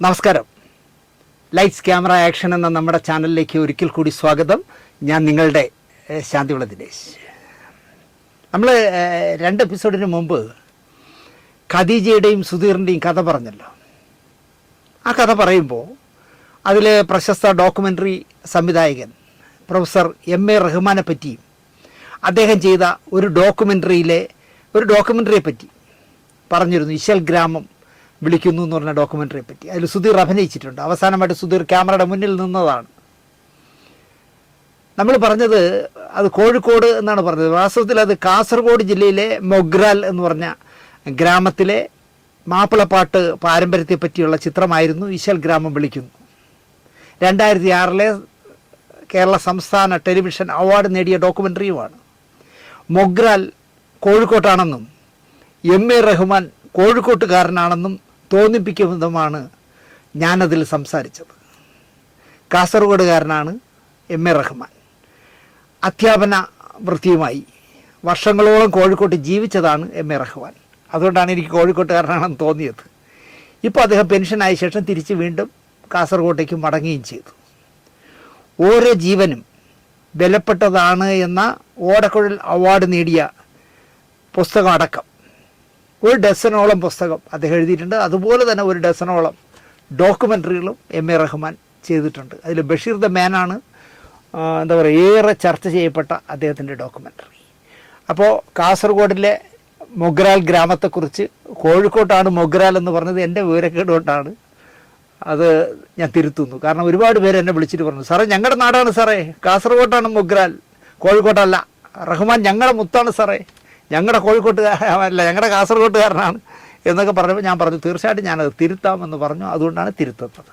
നമസ്കാരം. Lights camera action എന്ന നമ്മുടെ ചാനലിലേക്ക് ഒരിക്കൽ കൂടി സ്വാഗതം. ഞാൻ നിങ്ങളുടെ ശാന്തിവിള ദിനേശ്. നമ്മൾ 2 എപ്പിസോഡിന് മുമ്പ് ഖദീജയുടെയും സുധീറിൻ്റെയും കഥ പറഞ്ഞല്ലോ. ആ കഥ പറയുമ്പോൾ അതിൽ പ്രശസ്ത ഡോക്യുമെൻ്ററി സംവിധായകൻ പ്രൊഫസർ MA റഹ്മാനെ പറ്റിയും അദ്ദേഹം ചെയ്ത ഒരു ഡോക്യുമെൻ്ററിയെ പറ്റി പറഞ്ഞിരുന്നു. ഇശൽ ഗ്രാമം വിളിക്കുന്നു എന്ന് പറഞ്ഞ ഡോക്യുമെൻ്ററിയെ പറ്റി. അതിൽ സുധീർ അഭിനയിച്ചിട്ടുണ്ട്. അവസാനമായിട്ട് സുധീർ ക്യാമറയുടെ മുന്നിൽ നിന്നതാണ്. നമ്മൾ പറഞ്ഞത് അത് കോഴിക്കോട് എന്നാണ് പറഞ്ഞത്. വാസ്തവത്തിൽ അത് കാസർഗോഡ് ജില്ലയിലെ മൊഗ്രാൽ എന്ന് പറഞ്ഞ ഗ്രാമത്തിലെ മാപ്പിളപ്പാട്ട് പാരമ്പര്യത്തെ പറ്റിയുള്ള ചിത്രമായിരുന്നു ഇശൽ ഗ്രാമം വിളിക്കുന്നു. 2006 കേരള സംസ്ഥാന ടെലിവിഷൻ അവാർഡ് നേടിയ ഡോക്യുമെൻ്ററിയുമാണ്. മൊഗ്രാൽ കോഴിക്കോട്ടാണെന്നും MA റഹ്മാൻ കോഴിക്കോട്ടുകാരനാണെന്നും തോന്നിപ്പിക്കുന്നതുമാണ് ഞാനതിൽ സംസാരിച്ചത്. കാസർഗോഡുകാരനാണ് MA റഹ്മാൻ. അധ്യാപന വൃത്തിയുമായി വർഷങ്ങളോളം കോഴിക്കോട്ട് ജീവിച്ചതാണ് MA റഹ്മാൻ. അതുകൊണ്ടാണ് എനിക്ക് കോഴിക്കോട്ടുകാരനാണെന്ന് തോന്നിയത്. ഇപ്പോൾ അദ്ദേഹം പെൻഷനായ ശേഷം തിരിച്ച് വീണ്ടും കാസർഗോട്ടേക്ക് മടങ്ങുകയും ചെയ്തു. ഓരോ ജീവനും വിലപ്പെട്ടതാണ് എന്ന ഓടക്കുഴൽ അവാർഡ് നേടിയ പുസ്തകം അടക്കം 1 ഡസനോളം പുസ്തകം അദ്ദേഹം എഴുതിയിട്ടുണ്ട്. അതുപോലെ തന്നെ 1 ഡസനോളം ഡോക്യുമെൻ്ററികളും MA റഹ്മാൻ ചെയ്തിട്ടുണ്ട്. അതിൽ ബഷീർ ദ മാനാണ് ഏറെ ചർച്ച ചെയ്യപ്പെട്ട അദ്ദേഹത്തിൻ്റെ ഡോക്യുമെൻ്ററി. അപ്പോൾ കാസർഗോഡിലെ മൊഗ്രാൽ ഗ്രാമത്തെക്കുറിച്ച് കോഴിക്കോട്ടാണ് മൊഗ്രാൽ എന്ന് പറഞ്ഞത് എൻ്റെ വിവരക്കേട് കൊണ്ടാണ്. അത് ഞാൻ തിരുത്തുന്നു. കാരണം ഒരുപാട് പേര് എന്നെ വിളിച്ചിട്ട് പറഞ്ഞു, സാറേ ഞങ്ങളുടെ നാടാണ് സാറേ, കാസർഗോട്ടാണ് മൊഗ്രാൽ, കോഴിക്കോട്ടല്ല. റഹ്മാൻ ഞങ്ങളുടെ മുത്താണ് സാറേ, ഞങ്ങളുടെ കോഴിക്കോട്ടുകാരല്ല, ഞങ്ങളുടെ കാസർഗോട്ടുകാരനാണ് എന്നൊക്കെ പറഞ്ഞപ്പോൾ ഞാൻ പറഞ്ഞു തീർച്ചയായിട്ടും ഞാനത് തിരുത്താമെന്ന് പറഞ്ഞു. അതുകൊണ്ടാണ് തിരുത്തുന്നത്.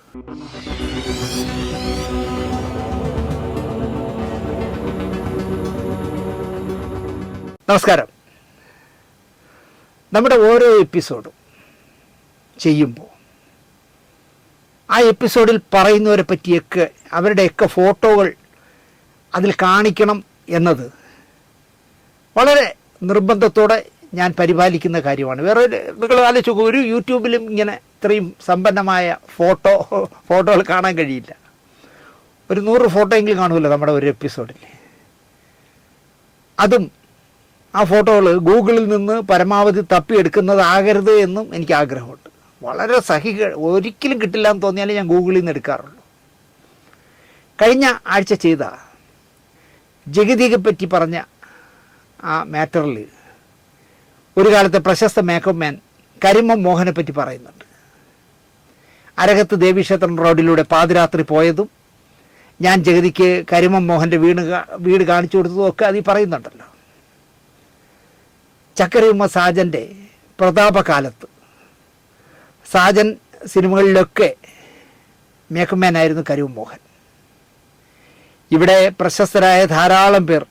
നമസ്കാരം. നമ്മുടെ ഓരോ എപ്പിസോഡും ചെയ്യുമ്പോൾ ആ എപ്പിസോഡിൽ പറയുന്നവരെ പറ്റിയൊക്കെ അവരുടെയൊക്കെ ഫോട്ടോകൾ അതിൽ കാണിക്കണം എന്നത് വളരെ നിർബന്ധത്തോടെ ഞാൻ പരിപാലിക്കുന്ന കാര്യമാണ്. വേറെ നിങ്ങൾ ആലോചിച്ച് ഒരു യൂട്യൂബിലും ഇങ്ങനെ ഇത്രയും സമ്പന്നമായ ഫോട്ടോകൾ കാണാൻ കഴിയില്ല. ഒരു 100 ഫോട്ടോ എങ്കിലും കാണുമല്ലോ നമ്മുടെ ഒരു എപ്പിസോഡിൽ. അതും ആ ഫോട്ടോകൾ ഗൂഗിളിൽ നിന്ന് പരമാവധി തപ്പിയെടുക്കുന്നതാകരുത് എന്നും എനിക്ക് ആഗ്രഹമുണ്ട്. വളരെ ഒരിക്കലും കിട്ടില്ല എന്ന് തോന്നിയാലേ ഞാൻ ഗൂഗിളിൽ നിന്ന് എടുക്കാറുള്ളൂ. കഴിഞ്ഞ ആഴ്ച ചെയ്ത ജഗതിയെ പറ്റി പറഞ്ഞ ആ മാറ്ററിൽ ഒരു കാലത്തെ പ്രശസ്ത മേക്കപ്പ് മാൻ കരിമം മോഹനെ പറ്റി പറയുന്നുണ്ട്. അരകത്ത് ദേവീക്ഷേത്രം റോഡിലൂടെ പാതിരാത്രി പോയതും ഞാൻ ജഗതിക്ക് കരിമം മോഹൻ്റെ വീട് കാണിച്ചു കൊടുത്തതും ഒക്കെ അതിൽ പറയുന്നുണ്ടല്ലോ. ചക്കരയുമ്മ സാജൻ്റെ പ്രതാപകാലത്ത് സാജൻ സിനിമകളിലൊക്കെ മേക്കപ്പ് മാനായിരുന്നു കരിമം മോഹൻ. ഇവിടെ പ്രശസ്തരായ ധാരാളം പേർ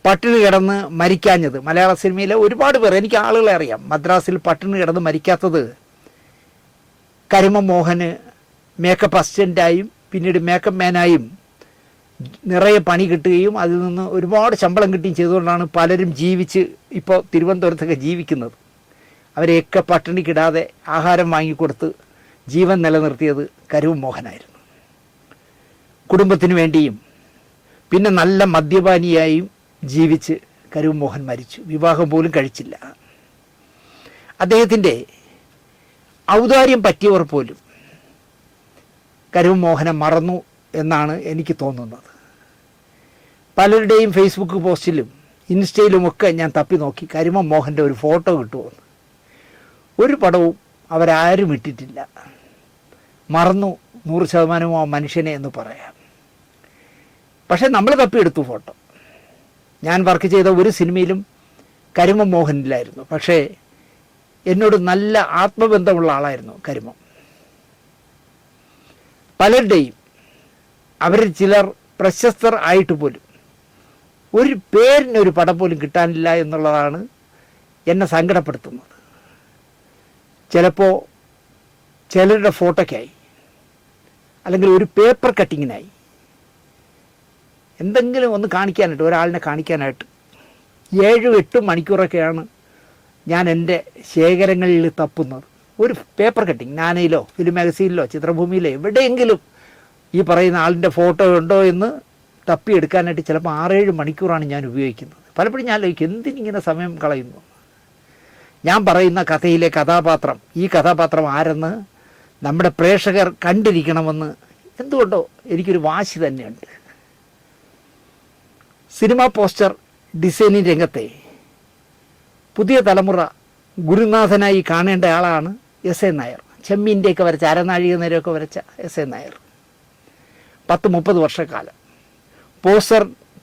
പട്ടിണി കിടന്ന് മരിക്കാഞ്ഞത്, മലയാള സിനിമയിലെ ഒരുപാട് പേർ, എനിക്ക് ആളുകളെ അറിയാം, മദ്രാസിൽ പട്ടിണി കിടന്ന് മരിക്കാത്തത് കരിമം മോഹന് മേക്കപ്പ് അസിസ്റ്റൻ്റായും പിന്നീട് മേക്കപ്പ് മാനായും നിറയെ പണി കിട്ടുകയും അതിൽ നിന്ന് ഒരുപാട് ശമ്പളം കിട്ടുകയും ചെയ്തുകൊണ്ടാണ് പലരും ജീവിച്ച് ഇപ്പോൾ തിരുവനന്തപുരത്തൊക്കെ ജീവിക്കുന്നത്. അവരെയൊക്കെ പട്ടിണിക്കിടാതെ ആഹാരം വാങ്ങിക്കൊടുത്ത് ജീവൻ നിലനിർത്തിയത് കരിമം മോഹനായിരുന്നു. കുടുംബത്തിന് വേണ്ടിയും പിന്നെ നല്ല മദ്യപാനിയായും ജീവിച്ച് കരിമം മോഹൻ മരിച്ചു. വിവാഹം പോലും കഴിച്ചില്ല. അദ്ദേഹത്തിൻ്റെ ഔദാര്യം പറ്റിയവർ പോലും കരിമം മോഹനെ മറന്നു എന്നാണ് എനിക്ക് തോന്നുന്നത്. പലരുടെയും ഫേസ്ബുക്ക് പോസ്റ്റിലും ഇൻസ്റ്റയിലുമൊക്കെ ഞാൻ തപ്പി നോക്കി കരിമം മോഹൻ്റെ ഒരു ഫോട്ടോ കിട്ടുമെന്ന്. ഒരു പടവും അവരാരും ഇട്ടിട്ടില്ല. മറന്നു 100% ആ മനുഷ്യനെ എന്ന് പറയാം. പക്ഷേ നമ്മൾ തപ്പിയെടുത്തു ഫോട്ടോ. ഞാൻ വർക്ക് ചെയ്ത ഒരു സിനിമയിലും കരിമം മോഹനിലായിരുന്നു. പക്ഷേ എന്നോട് നല്ല ആത്മബന്ധമുള്ള ആളായിരുന്നു കരിമം. പലരുടെയും അവരിൽ ചിലർ പ്രശസ്തർ ആയിട്ട് പോലും ഒരു പേരിനൊരു പടം പോലും കിട്ടാനില്ല എന്നുള്ളതാണ് എന്നെ സങ്കടപ്പെടുത്തുന്നത്. ചിലപ്പോൾ ചിലരുടെ ഫോട്ടോയ്ക്കായി അല്ലെങ്കിൽ ഒരു പേപ്പർ കട്ടിങ്ങിനായി എന്തെങ്കിലും ഒന്ന് കാണിക്കാനായിട്ട്, ഒരാളിനെ കാണിക്കാനായിട്ട് 7-8 മണിക്കൂറൊക്കെയാണ് ഞാൻ എൻ്റെ ശേഖരങ്ങളിൽ തപ്പുന്നത്. ഒരു പേപ്പർ കട്ടിങ് നാനയിലോ ഫിലിം മാഗസീനിലോ ചിത്രഭൂമിയിലോ എവിടെയെങ്കിലും ഈ പറയുന്ന ആളിൻ്റെ ഫോട്ടോ ഉണ്ടോ എന്ന് തപ്പിയെടുക്കാനായിട്ട് ചിലപ്പോൾ 6-7 മണിക്കൂറാണ് ഞാൻ ഉപയോഗിക്കുന്നത്. പലപ്പോഴും ഞാൻ ആലോചിക്കും എന്തിനിങ്ങനെ സമയം കളയുന്നു. ഞാൻ പറയുന്ന കഥയിലെ കഥാപാത്രം, ഈ കഥാപാത്രം ആരെന്ന് നമ്മുടെ പ്രേക്ഷകർ കണ്ടിരിക്കണമെന്ന് എന്തുകൊണ്ടോ എനിക്കൊരു വാശി തന്നെയുണ്ട്. സിനിമാ പോസ്റ്റർ ഡിസൈനിങ് രംഗത്തെ പുതിയ തലമുറ ഗുരുനാഥനായി കാണേണ്ട ആളാണ് എസ് എ നായർ. ചെമ്മീൻ്റെയൊക്കെ വരച്ച, അരനാഴിക നേരമൊക്കെ വരച്ച എസ് എ നായർ 10-30 വർഷക്കാലം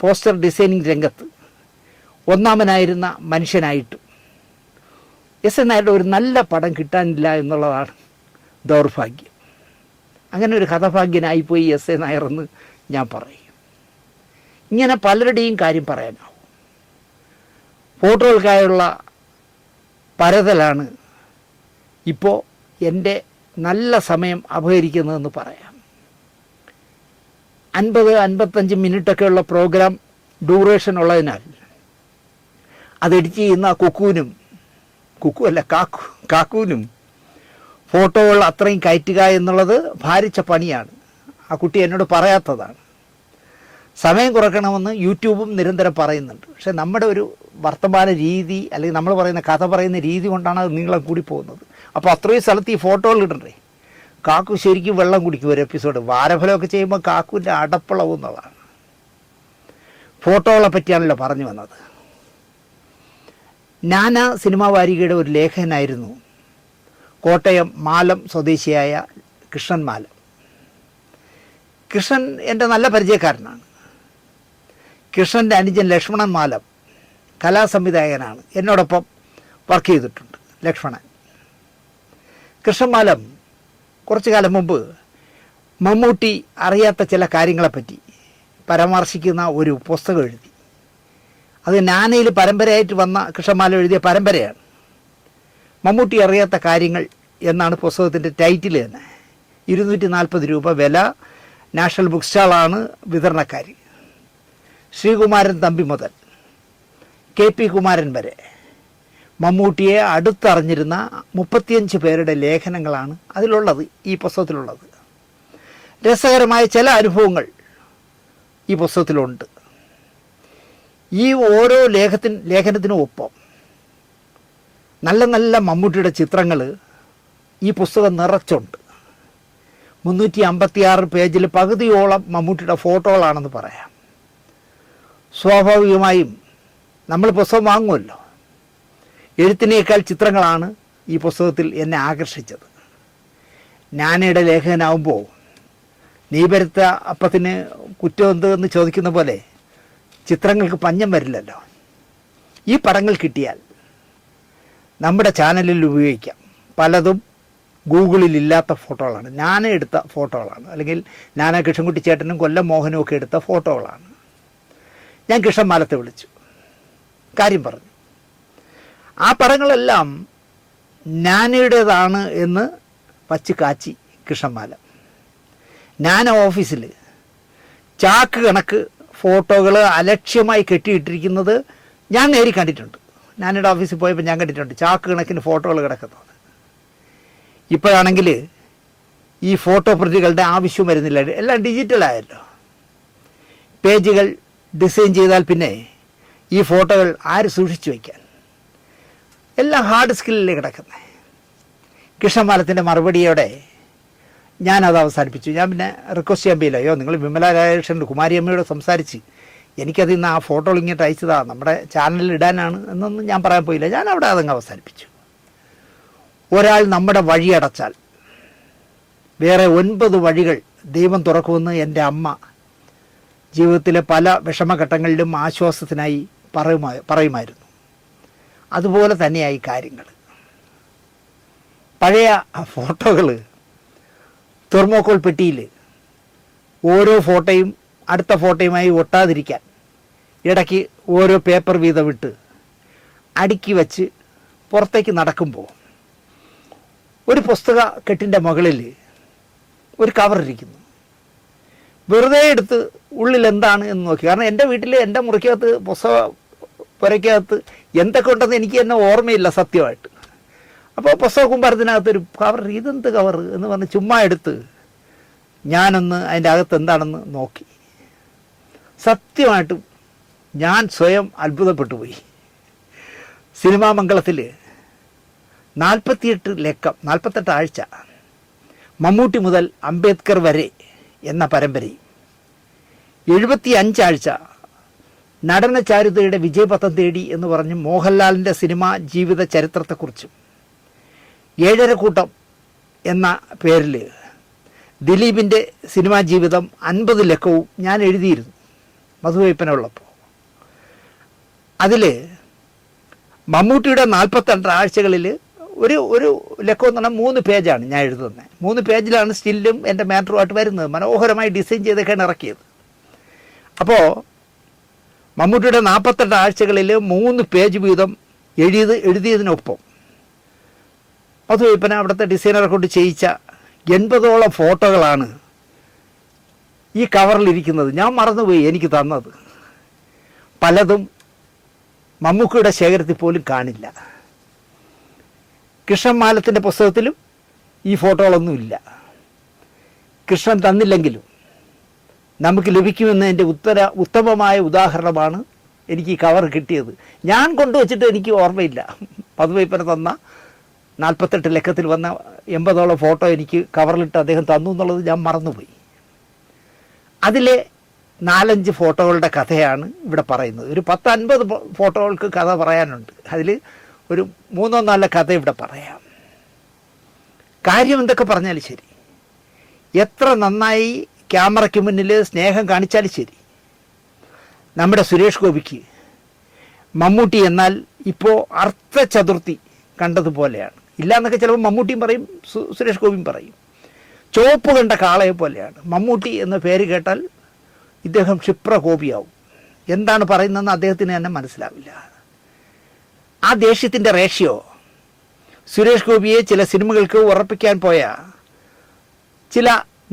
പോസ്റ്റർ ഡിസൈനിങ് രംഗത്ത് ഒന്നാമനായിരുന്ന മനുഷ്യനായിട്ടും എസ് എ നായരുടെ ഒരു നല്ല പടം കിട്ടാനില്ല എന്നുള്ളതാണ് ദൗർഭാഗ്യം. അങ്ങനെ ഒരു ഹതഭാഗ്യനായിപ്പോയി എസ് എ നായർ എന്ന് ഞാൻ പറയും. ഇങ്ങനെ പലരുടെയും കാര്യം പറയാനാവും. ഫോട്ടോകൾക്കായുള്ള പരതലാണ് ഇപ്പോൾ എൻ്റെ നല്ല സമയം അപഹരിക്കുന്നതെന്ന് പറയാം. 50-55 മിനിറ്റൊക്കെയുള്ള പ്രോഗ്രാം ഡ്യൂറേഷൻ ഉള്ളതിനാൽ അത് എഡിറ്റ് ചെയ്യുന്ന കാക്കൂനും ഫോട്ടോകൾ അത്രയും കയറ്റുക എന്നുള്ളത് ഭാരിച്ച പണിയാണ്. ആ കുട്ടി എന്നോട് പറയാത്തതാണ്. സമയം കുറയ്ക്കണമെന്ന് യൂട്യൂബും നിരന്തരം പറയുന്നുണ്ട്. പക്ഷേ നമ്മുടെ ഒരു വർത്തമാന രീതി, അല്ലെങ്കിൽ നമ്മൾ പറയുന്ന കഥ പറയുന്ന രീതി കൊണ്ടാണ് അത് നീളം കൂടി പോകുന്നത്. അപ്പോൾ അത്രയും സ്ഥലത്ത് ഈ ഫോട്ടോകൾ ഇടണ്ടേ. കാക്കു ശരിക്കും വെള്ളം കുടിക്കും ഒരു എപ്പിസോഡ്. വാരഫലമൊക്കെ ചെയ്യുമ്പോൾ കാക്കുവിൻ്റെ അടപ്പളവും എന്നുള്ളതാണ്. ഫോട്ടോകളെ പറ്റിയാണല്ലോ പറഞ്ഞു വന്നത്. നാനാ സിനിമാ വാരികയുടെ ഒരു ലേഖകനായിരുന്നു കോട്ടയം മാലം സ്വദേശിയായ കൃഷ്ണൻ മാലം. കൃഷ്ണൻ എൻ്റെ നല്ല പരിചയക്കാരനാണ്. കൃഷ്ണൻ്റെ അനുജൻ ലക്ഷ്മണൻ മാലം കലാസംവിധായകനാണ്. എന്നോടൊപ്പം വർക്ക് ചെയ്തിട്ടുണ്ട് ലക്ഷ്മണൻ. കൃഷ്ണൻ മാലം കുറച്ചു കാലം മുമ്പ് മമ്മൂട്ടി അറിയാത്ത ചില കാര്യങ്ങളെപ്പറ്റി പരാമർശിക്കുന്ന ഒരു പുസ്തകം എഴുതി. അത് നാനയിൽ പരമ്പരയായിട്ട് വന്ന കൃഷ്ണമാല എഴുതിയ പരമ്പരയാണ്. മമ്മൂട്ടി അറിയാത്ത കാര്യങ്ങൾ എന്നാണ് പുസ്തകത്തിൻ്റെ ടൈറ്റിൽ തന്നെ. 240 രൂപ വില. നാഷണൽ ബുക്ക് സ്റ്റാളാണ് വിതരണക്കാർ. ശ്രീകുമാരൻ തമ്പി മുതൽ KP കുമാരൻ വരെ മമ്മൂട്ടിയെ അടുത്തറിഞ്ഞിരുന്ന 35 പേരുടെ ലേഖനങ്ങളാണ് അതിലുള്ളത്, ഈ പുസ്തകത്തിലുള്ളത്. രസകരമായ ചില അനുഭവങ്ങൾ ഈ പുസ്തകത്തിലുണ്ട്. ഈ ഓരോ ലേഖനത്തിനും ഒപ്പം നല്ല നല്ല മമ്മൂട്ടിയുടെ ചിത്രങ്ങൾ ഈ പുസ്തകം നിറച്ചുണ്ട്. 356 പേജിൽ പകുതിയോളം മമ്മൂട്ടിയുടെ ഫോട്ടോകളാണെന്ന് പറയാം. സ്വാഭാവികമായും നമ്മൾ പുസ്തകം വാങ്ങുമല്ലോ. എഴുത്തിനേക്കാൾ ചിത്രങ്ങളാണ് ഈ പുസ്തകത്തിൽ എന്നെ ആകർഷിച്ചത്. നാനയുടെ ലേഖകനാവുമ്പോൾ നീ വരുത്ത അപ്പത്തിന് കുറ്റം എന്ത് എന്ന് ചോദിക്കുന്ന പോലെ ചിത്രങ്ങൾക്ക് പഞ്ഞം വരില്ലല്ലോ. ഈ പടങ്ങൾ കിട്ടിയാൽ നമ്മുടെ ചാനലിൽ ഉപയോഗിക്കാം. പലതും ഗൂഗിളിൽ ഇല്ലാത്ത ഫോട്ടോകളാണ്, നാന എടുത്ത ഫോട്ടോകളാണ്, അല്ലെങ്കിൽ നാന കൃഷ്ണൻകുട്ടി ചേട്ടനും കൊല്ലം മോഹനും ഒക്കെ എടുത്ത ഫോട്ടോകളാണ്. ഞാൻ കൃഷ്ണൻ മാലത്തെ വിളിച്ചു, കാര്യം പറഞ്ഞു. ആ പടങ്ങളെല്ലാം നാനയുടേതാണ് എന്ന് വച്ച് കാച്ചി കൃഷ്ണമാല. നാന ഓഫീസിൽ ചാക്ക് കണക്ക് ഫോട്ടോകൾ അലക്ഷ്യമായി കെട്ടിയിട്ടിരിക്കുന്നത് ഞാൻ നേരി കണ്ടിട്ടുണ്ട്. നാനയുടെ ഓഫീസിൽ പോയപ്പോൾ ഞാൻ കണ്ടിട്ടുണ്ട് ചാക്ക് കണക്കിന് ഫോട്ടോകൾ കിടക്കുന്നത്. ഇപ്പോഴാണെങ്കിൽ ഈ ഫോട്ടോ പ്രതികളുടെ ആവശ്യം വരുന്നില്ല, എല്ലാം ഡിജിറ്റലായല്ലോ. പേജുകൾ ഡിസൈൻ ചെയ്താൽ പിന്നെ ഈ ഫോട്ടോകൾ ആര് സൂക്ഷിച്ചു വയ്ക്കാൻ? എല്ലാം ഹാർഡ് സ്കില്ലിൽ കിടക്കുന്നത്. കൃഷ്ണമാലത്തിൻ്റെ മറുപടിയോടെ ഞാനത് അവസാനിപ്പിച്ചു. ഞാൻ പിന്നെ റിക്വസ്റ്റ് ചെയ്യാൻ പോയില്ല. അയ്യോ, നിങ്ങൾ വിമല രാജകൃഷ്ണൻ കുമാരിയമ്മയോട് സംസാരിച്ച് എനിക്കതിൽ നിന്ന് ആ ഫോട്ടോകൾ ഇങ്ങോട്ട് അയച്ചതാ, നമ്മുടെ ചാനലിൽ ഇടാനാണ് എന്നൊന്നും ഞാൻ പറയാൻ പോയില്ല. ഞാൻ അവിടെ അതങ്ങ് അവസാനിപ്പിച്ചു. ഒരാൾ നമ്മുടെ വഴി അടച്ചാൽ വേറെ 9 വഴികൾ ദൈവം തുറക്കുമെന്ന് എൻ്റെ അമ്മ ജീവിതത്തിലെ പല വിഷമഘട്ടങ്ങളിലും ആശ്വാസത്തിനായി പറയുമായിരുന്നു. അതുപോലെ തന്നെയായി കാര്യങ്ങൾ. പഴയ ഫോട്ടോകൾ തെർമോക്കോൾ പെട്ടിയിൽ ഓരോ ഫോട്ടോയും അടുത്ത ഫോട്ടോയുമായി ഒട്ടാതിരിക്കാൻ ഇടയ്ക്ക് ഓരോ പേപ്പർ വീതം വിട്ട് അടുക്കി വച്ച് പുറത്തേക്ക് നടക്കുമ്പോൾ ഒരു പുസ്തക കെട്ടിൻ്റെ മുകളിൽ ഒരു കവറിരിക്കുന്നു. വെറുതെ എടുത്ത് ഉള്ളിൽ എന്താണ് എന്ന് നോക്കി. കാരണം എൻ്റെ വീട്ടിൽ എൻ്റെ മുറിക്കകത്ത് പുസ്തക പുരയ്ക്കകത്ത് എന്തൊക്കെ ഉണ്ടെന്ന് എനിക്ക് തന്നെ ഓർമ്മയില്ല സത്യമായിട്ട്. അപ്പോൾ പുസ്തക കുമ്പാരത്തിനകത്തൊരു കവർ, ഇതെന്ത് കവർ എന്ന് പറഞ്ഞ് ചുമ്മാ എടുത്ത് ഞാനൊന്ന് അതിൻ്റെ അകത്ത് എന്താണെന്ന് നോക്കി. സത്യമായിട്ടും ഞാൻ സ്വയം അത്ഭുതപ്പെട്ടു പോയി. സിനിമാ മംഗളത്തിൽ 48 ആഴ്ച മമ്മൂട്ടി മുതൽ അംബേദ്കർ വരെ എന്ന പരമ്പരയും 75 ആഴ്ച നടന ചാരുതയുടെ വിജയപഥം തേടി എന്ന് പറഞ്ഞ് മോഹൻലാലിൻ്റെ സിനിമാ ജീവിത ചരിത്രത്തെക്കുറിച്ചും 7.5 കൂട്ടം എന്ന പേരിൽ ദിലീപിൻ്റെ സിനിമാ ജീവിതം 50 ലക്കവും ഞാൻ എഴുതിയിരുന്നു മധുവയ്പ്പന ഉള്ളപ്പോൾ. അതിൽ മമ്മൂട്ടിയുടെ 42 ആഴ്ചകളിൽ ഒരു ലക്കം എന്ന് പറഞ്ഞാൽ 3 പേജാണ് ഞാൻ എഴുതുന്നത്. 3 പേജിലാണ് സ്റ്റില്ലും എൻ്റെ മാറ്ററുമായിട്ട് വരുന്നത്. മനോഹരമായി ഡിസൈൻ ചെയ്തൊക്കെയാണ് ഇറക്കിയത്. അപ്പോൾ മമ്മൂട്ടിയുടെ 48 ആഴ്ചകളിൽ 3 പേജ് വീതം എഴുതിയതിനൊപ്പം മധുവയ്പ്പന അവിടുത്തെ ഡിസൈനറെ കൊണ്ട് ചെയ്യിച്ച 80ഓളം ഫോട്ടോകളാണ് ഈ കവറിലിരിക്കുന്നത്. ഞാൻ മറന്നുപോയി എനിക്ക് തന്നത്. പലതും മമ്മൂക്കയുടെ ശേഖരത്തിൽ പോലും കാണില്ല. കൃഷ്ണൻ മാലത്തിൻ്റെ പുസ്തകത്തിലും ഈ ഫോട്ടോകളൊന്നുമില്ല. കൃഷ്ണൻ തന്നില്ലെങ്കിലും നമുക്ക് ലഭിക്കുമെന്നതിൻ്റെ ഉത്തമമായ ഉദാഹരണമാണ് എനിക്ക് ഈ കവർ കിട്ടിയത്. ഞാൻ കൊണ്ടുവച്ചിട്ട് എനിക്ക് ഓർമ്മയില്ല. മധുവയ്പ്പന തന്ന 48 ലക്കത്തിൽ വന്ന 80ഓളം ഫോട്ടോ എനിക്ക് കവറിലിട്ട് അദ്ദേഹം തന്നു എന്നുള്ളത് ഞാൻ മറന്നുപോയി. അതിലെ 4-5 ഫോട്ടോകളുടെ കഥയാണ് ഇവിടെ പറയുന്നത്. ഒരു 10-50 ഫോട്ടോകൾക്ക് കഥ പറയാനുണ്ട്. അതിൽ ഒരു 3-4 കഥ ഇവിടെ പറയാം. കാര്യം എന്തൊക്കെ പറഞ്ഞാലും ശരി, എത്ര നന്നായി ക്യാമറയ്ക്ക് മുന്നിൽ സ്നേഹം കാണിച്ചാലും ശരി, നമ്മുടെ സുരേഷ് ഗോപിക്ക് മമ്മൂട്ടി എന്നാൽ ഇപ്പോൾ അർത്ഥചതുർത്ഥി കണ്ടതുപോലെയാണ്. ഇല്ലയെന്നൊക്കെ ചിലപ്പോൾ മമ്മൂട്ടിയും പറയും, സുരേഷ് ഗോപിയും പറയും. ചുവപ്പ് കണ്ട കാളയെ പോലെയാണ്. മമ്മൂട്ടി എന്ന പേര് കേട്ടാൽ ഇദ്ദേഹം ക്ഷിപ്രകോപിയാവും. എന്താണ് പറയുന്നതെന്ന് അദ്ദേഹത്തിന് തന്നെ മനസ്സിലാവില്ല. ആ ദേഷ്യത്തിൻ്റെ റേഷ്യോ സുരേഷ് ഗോപിയെ ചില സിനിമകൾക്ക് ഉറപ്പിക്കാൻ പോയ ചില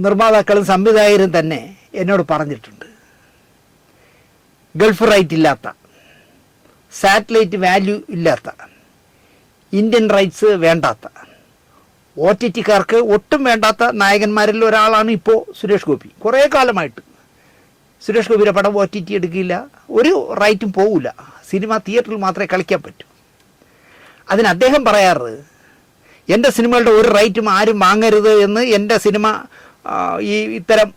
നിർമ്മാതാക്കളും സംവിധായകരും തന്നെ എന്നോട് പറഞ്ഞിട്ടുണ്ട്. ഗൾഫ് റൈറ്റ് ഇല്ലാത്ത, സാറ്റലൈറ്റ് വാല്യൂ ഇല്ലാത്ത, ഇന്ത്യൻ റൈറ്റ്സ് വേണ്ടാത്ത, OTT-കാർക്ക് ഒട്ടും വേണ്ടാത്ത നായകന്മാരിൽ ഒരാളാണ് ഇപ്പോൾ സുരേഷ് ഗോപി. കുറേ കാലമായിട്ട് സുരേഷ് ഗോപിയുടെ പടം OTT എടുക്കില്ല, ഒരു റൈറ്റും പോവില്ല, സിനിമ തിയേറ്ററിൽ മാത്രമേ കളിക്കാൻ പറ്റൂ. അതിന് അദ്ദേഹം പറയാറ്, എൻ്റെ സിനിമകളുടെ ഒരു റൈറ്റും ആരും വാങ്ങരുത് എന്ന് എൻ്റെ സിനിമ ഇത്തരം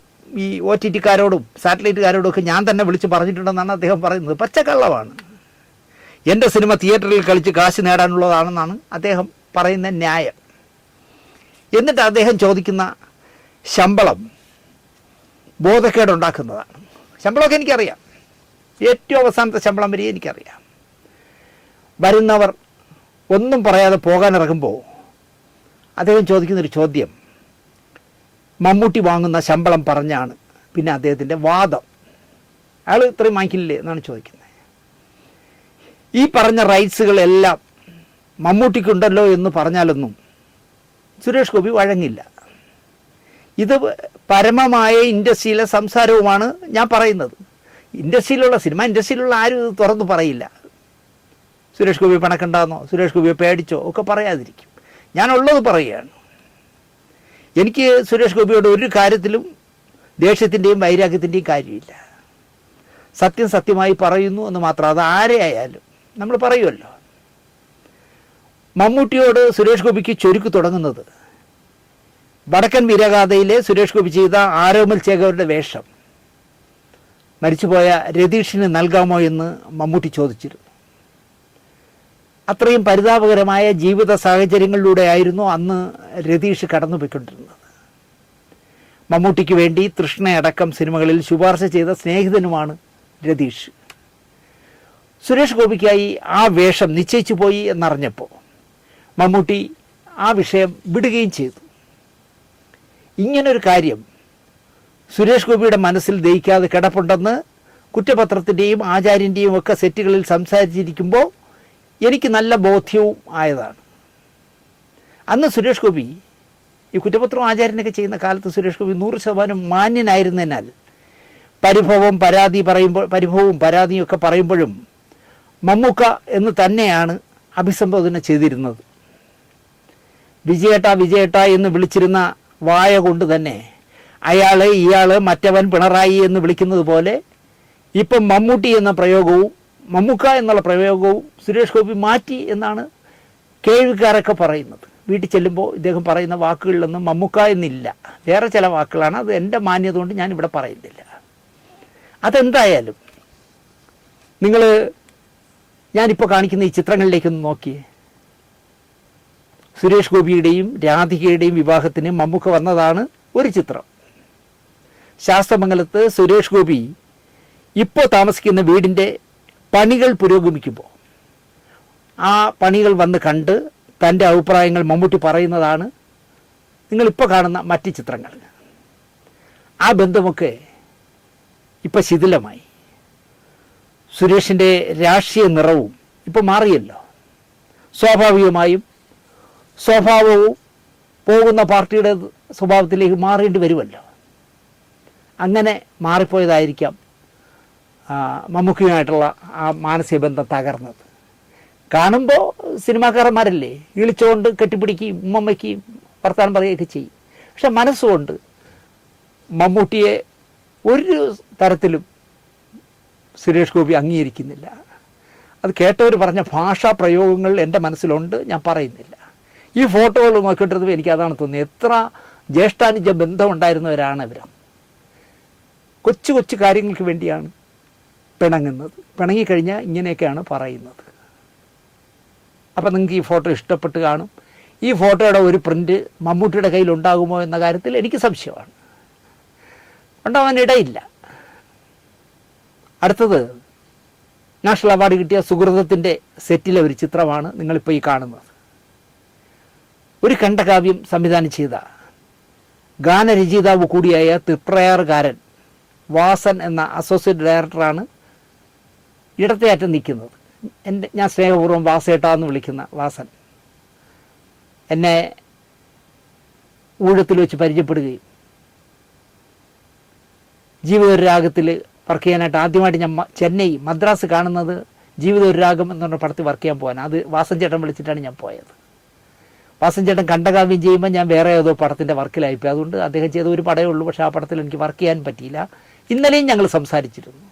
OTT-കാരോടും സാറ്റലൈറ്റുകാരോടും ഒക്കെ ഞാൻ തന്നെ വിളിച്ച് പറഞ്ഞിട്ടുണ്ടെന്നാണ് അദ്ദേഹം പറയുന്നത്. പച്ചക്കള്ളമാണ്. എൻ്റെ സിനിമ തിയേറ്ററിൽ കളിച്ച് കാശ് നേടാനുള്ളതാണെന്നാണ് അദ്ദേഹം പറയുന്ന ന്യായം. എന്നിട്ട് അദ്ദേഹം ചോദിക്കുന്ന ശമ്പളം ബോധക്കേടുണ്ടാക്കുന്നതാണ്. ശമ്പളമൊക്കെ എനിക്കറിയാം, ഏറ്റവും അവസാനത്തെ ശമ്പളം വരെ എനിക്കറിയാം. വരുന്നവർ ഒന്നും പറയാതെ പോകാനിറങ്ങുമ്പോൾ അദ്ദേഹം ചോദിക്കുന്നൊരു ചോദ്യം മമ്മൂട്ടി വാങ്ങുന്ന ശമ്പളം പറഞ്ഞാണ് പിന്നെ അദ്ദേഹത്തിൻ്റെ വാദം. അയാൾ ഇത്രയും വാങ്ങിക്കില്ലേ എന്നാണ് ചോദിക്കുന്നത്. ഈ പറഞ്ഞ റൈറ്റ്സുകളെല്ലാം മമ്മൂട്ടിക്കുണ്ടല്ലോ എന്ന് പറഞ്ഞാലൊന്നും സുരേഷ് ഗോപി വഴങ്ങില്ല. ഇത് പരമമായ ഇൻഡസ്ട്രിയിലെ സംസാരവുമാണ് ഞാൻ പറയുന്നത്. ഇൻഡസ്ട്രിയിലുള്ള സിനിമ ഇൻഡസ്ട്രിയിലുള്ള ആരും ഇത് തുറന്നു പറയില്ല. സുരേഷ് ഗോപി പണക്കണ്ടെന്നോ സുരേഷ് ഗോപിയെ പേടിച്ചോ ഒക്കെ പറയാതിരിക്കും. ഞാനുള്ളത് പറയുകയാണ്. എനിക്ക് സുരേഷ് ഗോപിയോട് ഒരു കാര്യത്തിലും ദേഷ്യത്തിൻ്റെയും വൈരാഗ്യത്തിൻ്റെയും കാര്യമില്ല. സത്യം സത്യമായി പറയുന്നു എന്ന് മാത്രം. അത് ആരെയായാലും നമ്മൾ പറയുമല്ലോ. മമ്മൂട്ടിയോട് സുരേഷ് ഗോപിക്ക് ചൊരുക്ക് തുടങ്ങുന്നത് വടക്കൻ വീരഗാഥയിലെ സുരേഷ് ഗോപി ചെയ്ത ആരോമൽ ചേകവരുടെ വേഷം മരിച്ചുപോയ രതീഷിന് നൽകാമോ എന്ന് മമ്മൂട്ടി ചോദിച്ചിരുന്നു. അത്രയും പരിതാപകരമായ ജീവിത സാഹചര്യങ്ങളിലൂടെ ആയിരുന്നു അന്ന് രതീഷ് കടന്നുപോയിക്കൊണ്ടിരുന്നത്. മമ്മൂട്ടിക്ക് വേണ്ടി തൃഷ്ണയടക്കം സിനിമകളിൽ ശുപാർശ ചെയ്ത സ്നേഹിതനുമാണ് രതീഷ്. സുരേഷ് ഗോപിക്കായി ആ വേഷം നിശ്ചയിച്ചു പോയി എന്നറിഞ്ഞപ്പോൾ മമ്മൂട്ടി ആ വിഷയം വിടുകയും ചെയ്തു. ഇങ്ങനൊരു കാര്യം സുരേഷ് ഗോപിയുടെ മനസ്സിൽ ദഹിക്കാതെ കിടപ്പുണ്ടെന്ന് കുറ്റപത്രത്തിൻ്റെയും ആചാര്യൻ്റെയും ഒക്കെ സെറ്റുകളിൽ സംസാരിച്ചിരിക്കുമ്പോൾ എനിക്ക് നല്ല ബോധ്യവും ആയതാണ്. അന്ന് സുരേഷ് ഗോപി ഈ കുറ്റപത്രവും ആചാര്യനൊക്കെ ചെയ്യുന്ന കാലത്ത് സുരേഷ് ഗോപി 100% മാന്യനായിരുന്നതിനാൽ പരിഭവവും പരാതിയും ഒക്കെ പറയുമ്പോഴും മമ്മൂക്ക എന്ന് തന്നെയാണ് അഭിസംബോധന ചെയ്തിരുന്നത്. വിജയേട്ട എന്ന് വിളിച്ചിരുന്ന വായ കൊണ്ട് തന്നെ ഇയാൾ മറ്റവൻ പിണറായി എന്ന് വിളിക്കുന്നത് പോലെ ഇപ്പം മമ്മൂട്ടി എന്ന പ്രയോഗവും മമ്മൂക്ക എന്നുള്ള പ്രയോഗവും സുരേഷ് ഗോപി മാറ്റി എന്നാണ് കേൾവിക്കാരൊക്കെ പറയുന്നത്. വീട്ടിൽ ചെല്ലുമ്പോൾ ഇദ്ദേഹം പറയുന്ന വാക്കുകളിലൊന്നും മമ്മൂക്ക എന്നില്ല, വേറെ ചില വാക്കുകളാണ്. അത് എൻ്റെ മാന്യത കൊണ്ട് ഞാനിവിടെ പറയുന്നില്ല. അതെന്തായാലും ഞാനിപ്പോൾ കാണിക്കുന്ന ഈ ചിത്രങ്ങളിലേക്കൊന്ന് നോക്കിയേ. സുരേഷ് ഗോപിയുടെയും രാധികയുടെയും വിവാഹത്തിന് മമ്മൂക്ക വന്നതാണ് ഒരു ചിത്രം. ശാസ്തമംഗലത്ത് സുരേഷ് ഗോപി ഇപ്പോൾ താമസിക്കുന്ന വീടിൻ്റെ പണികൾ പുരോഗമിക്കുമ്പോൾ ആ പണികൾ വന്ന് കണ്ട് തൻ്റെ അഭിപ്രായങ്ങൾ മമ്മൂട്ടി പറയുന്നതാണ് നിങ്ങളിപ്പോൾ കാണുന്ന മറ്റ് ചിത്രങ്ങൾ. ആ ബന്ധമൊക്കെ ഇപ്പം ശിഥിലമായി. സുരേഷിൻ്റെ രാഷ്ട്രീയ നിറവും ഇപ്പോൾ മാറിയല്ലോ. സ്വാഭാവികമായും സ്വഭാവവും പോകുന്ന പാർട്ടിയുടെ സ്വഭാവത്തിലേക്ക് മാറേണ്ടി വരുമല്ലോ. അങ്ങനെ മാറിപ്പോയതായിരിക്കാം മമ്മൂക്കയുമായിട്ടുള്ള ആ മാനസിക ബന്ധം തകർന്നത്. കാണുമ്പോൾ സിനിമാക്കാരന്മാരല്ലേ, ഇളിച്ചുകൊണ്ട് കെട്ടിപ്പിടിക്കുകയും ഉമ്മമ്മയ്ക്കും വർത്താനം പറയുകയൊക്കെ ചെയ്യും. പക്ഷെ മനസ്സുകൊണ്ട് മമ്മൂട്ടിയെ ഒരു തരത്തിലും സുരേഷ് ഗോപി അംഗീകരിക്കുന്നില്ല. അത് കേട്ടവർ പറഞ്ഞ ഭാഷാ പ്രയോഗങ്ങൾ എൻ്റെ മനസ്സിലുണ്ട്, ഞാൻ പറയുന്നില്ല. ഈ ഫോട്ടോകൾ നോക്കിയിട്ടത് എനിക്കതാണ് തോന്നിയത്. എത്ര ജ്യേഷ്ഠാനുജ ബന്ധമുണ്ടായിരുന്നവരാണ് ഇവർ. കൊച്ചു കൊച്ചു കാര്യങ്ങൾക്ക് വേണ്ടിയാണ് പിണങ്ങുന്നത്. പിണങ്ങിക്കഴിഞ്ഞാൽ ഇങ്ങനെയൊക്കെയാണ് പറയുന്നത്. അപ്പം നിങ്ങൾക്ക് ഈ ഫോട്ടോ ഇഷ്ടപ്പെട്ട് കാണും. ഈ ഫോട്ടോയുടെ ഒരു പ്രിൻ്റ് മമ്മൂട്ടിയുടെ കയ്യിൽ ഉണ്ടാകുമോ എന്ന കാര്യത്തിൽ എനിക്ക് സംശയമാണ്. ഉണ്ടാവാനിടയില്ല. അടുത്തത് നാഷണൽ അവാർഡ് കിട്ടിയ സുഹൃതത്തിൻ്റെ സെറ്റിലെ ഒരു ചിത്രമാണ് നിങ്ങളിപ്പോൾ ഈ കാണുന്നത്. ഒരു ഖണ്ഡകാവ്യം സംവിധാനം ചെയ്ത ഗാനരചയിതാവ് കൂടിയായ തിപ്രയാറുകാരൻ വാസൻ എന്ന അസോസിയേറ്റ് ഡയറക്ടറാണ് ഇടത്തെ അറ്റം നിൽക്കുന്നത്. ഞാൻ സ്നേഹപൂർവ്വം വാസേട്ടാ എന്ന് വിളിക്കുന്ന വാസൻ എന്നെ ഊഴത്തിൽ വെച്ച് പരിചയപ്പെടുകയും ജീവിതരാഗത്തിൽ വർക്ക് ചെയ്യാനായിട്ട് ആദ്യമായിട്ട് ഞാൻ ചെന്നൈ മദ്രാസ് കാണുന്നത് ജീവിതരാഗം എന്ന് പറഞ്ഞ പടത്തിൽ വർക്ക് ചെയ്യാൻ പോകാൻ. അത് വാസൻ ചേട്ടൻ വിളിച്ചിട്ടാണ് ഞാൻ പോയത്. വാസൻ ചേട്ടൻ ഖണ്ഡകാവ്യം ചെയ്യുമ്പോൾ ഞാൻ വേറെ ഏതോ പടത്തിൻ്റെ വർക്കിലായിപ്പോയി. അതുകൊണ്ട് അദ്ദേഹം ചെയ്ത ഒരു പടമേ ഉള്ളൂ. പക്ഷേ ആ പടത്തിൽ എനിക്ക് വർക്ക് ചെയ്യാൻ പറ്റിയില്ല. ഇന്നലെയും ഞങ്ങൾ സംസാരിച്ചിരുന്നു.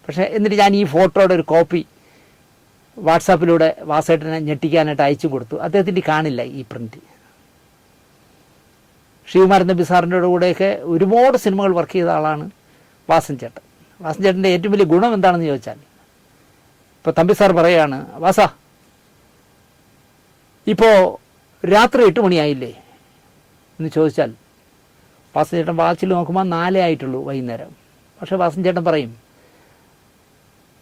പക്ഷേ എന്നിട്ട് ഞാൻ ഈ ഫോട്ടോയുടെ ഒരു കോപ്പി വാട്സാപ്പിലൂടെ വാസേട്ടനെ ഞെട്ടിക്കാനായിട്ട് അയച്ചു കൊടുത്തു. അദ്ദേഹത്തിൻ്റെ കാണില്ല ഈ പ്രിൻ്റ്. ശ്രീകുമാരൻ നമ്പി സാറിൻ്റെ കൂടെയൊക്കെ ഒരുപാട് സിനിമകൾ വർക്ക് ചെയ്ത ആളാണ് വാസൻ ചേട്ടൻ. വാസൻ ചേട്ടൻ്റെ ഏറ്റവും വലിയ ഗുണം എന്താണെന്ന് ചോദിച്ചാൽ, ഇപ്പോൾ തമ്പി സാർ പറയുകയാണ്, വാസ ഇപ്പോൾ രാത്രി 8 മണിയായില്ലേ എന്ന് ചോദിച്ചാൽ വാസൻ ചേട്ടൻ വാച്ചിൽ നോക്കുമ്പോൾ 4 ആയിട്ടുള്ളൂ വൈകുന്നേരം. പക്ഷേ വാസൻ ചേട്ടൻ പറയും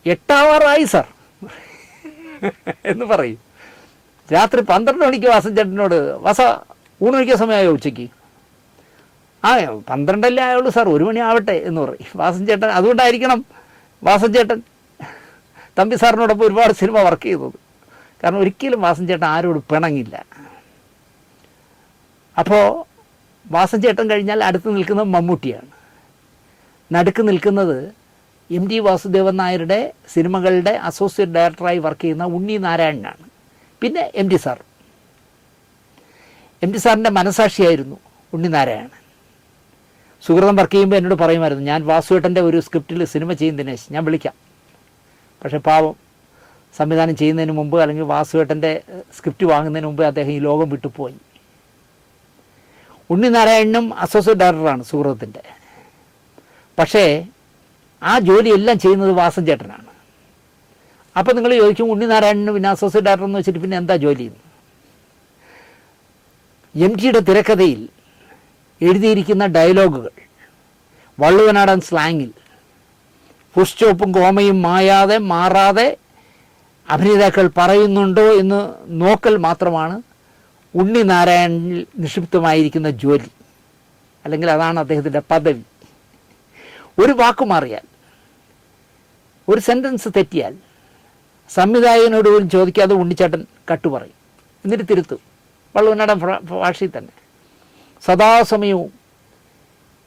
8 ആവാറായി സാർ എന്ന് പറയും. രാത്രി 12 മണിക്ക് വാസൻ ചേട്ടനോട് വാസ ഊണ് കഴിക്കാൻ സമയമായോ ഉച്ചയ്ക്ക്? 12 ആയുള്ളൂ സാർ, 1 മണി ആവട്ടെ എന്ന് പറയും വാസൻ ചേട്ടൻ. അതുകൊണ്ടായിരിക്കണം വാസൻ ചേട്ടൻ തമ്പി സാറിനോടൊപ്പം ഒരുപാട് സിനിമ വർക്ക് ചെയ്തത്. കാരണം ഒരിക്കലും വാസൻ ചേട്ടൻ ആരോട് പിണങ്ങില്ല. അപ്പോൾ വാസൻ ചേട്ടൻ കഴിഞ്ഞാൽ അടുത്ത് നിൽക്കുന്നത് മമ്മൂട്ടിയാണ്. നടുക്ക് നിൽക്കുന്നത് MT വാസുദേവൻ നായരുടെ സിനിമകളുടെ അസോസിയേറ്റ് ഡയറക്ടറായി വർക്ക് ചെയ്യുന്ന ഉണ്ണി നാരായണനാണ്. പിന്നെ MT സാർ. MT സാറിൻ്റെ മനസാക്ഷിയായിരുന്നു ഉണ്ണി നാരായണൻ. സുഹൃതം വർക്ക് ചെയ്യുമ്പോൾ എന്നോട് പറയുമായിരുന്നു, ഞാൻ വാസുവേട്ടൻ്റെ ഒരു സ്ക്രിപ്റ്റിൽ സിനിമ ചെയ്യും ദിനേശ്, ഞാൻ വിളിക്കാം. പക്ഷേ പാവം സംവിധാനം ചെയ്യുന്നതിന് മുമ്പ് അല്ലെങ്കിൽ വാസുവേട്ടൻ്റെ സ്ക്രിപ്റ്റ് വാങ്ങുന്നതിന് മുമ്പ് അദ്ദേഹം ഈ ലോകം വിട്ടുപോയി. ഉണ്ണി നാരായണനും അസോസിയേറ്റ് ഡയറക്ടറാണ് സുഹൃത്തിൻ്റെ. പക്ഷേ ആ ജോലിയെല്ലാം ചെയ്യുന്നത് വാസൻ ചേട്ടനാണ്. അപ്പോൾ നിങ്ങൾ ചോദിക്കും, ഉണ്ണി നാരായണന് പിന്നെ അസോസിയേറ്റ് ഡയറക്ടർ എന്ന് വെച്ചിട്ട് പിന്നെ എന്താ ജോലി? MTയുടെ തിരക്കഥയിൽ എഴുതിയിരിക്കുന്ന ഡയലോഗുകൾ വള്ളുവനാടൻ സ്ലാങ്ങിൽ ഫുൾസ്റ്റോപ്പും കോമയും മാറാതെ അഭിനേതാക്കൾ പറയുന്നുണ്ടോ എന്ന് നോക്കൽ മാത്രമാണ് ഉണ്ണി നാരായണനിൽ നിക്ഷിപ്തമായിരിക്കുന്ന ജോലി. അല്ലെങ്കിൽ അതാണ് അദ്ദേഹത്തിൻ്റെ പദവി. ഒരു വാക്ക് മാറിയാൽ, ഒരു സെൻറ്റൻസ് തെറ്റിയാൽ സംവിധായകനോട് പോലും ചോദിക്കാതെ ഉണ്ണിച്ചേട്ടൻ കട്ടു പറയും, എന്നിട്ട് തിരുത്തും. വള്ളുവനാടൻ ഭാഷയിൽ തന്നെ സദാസമയവും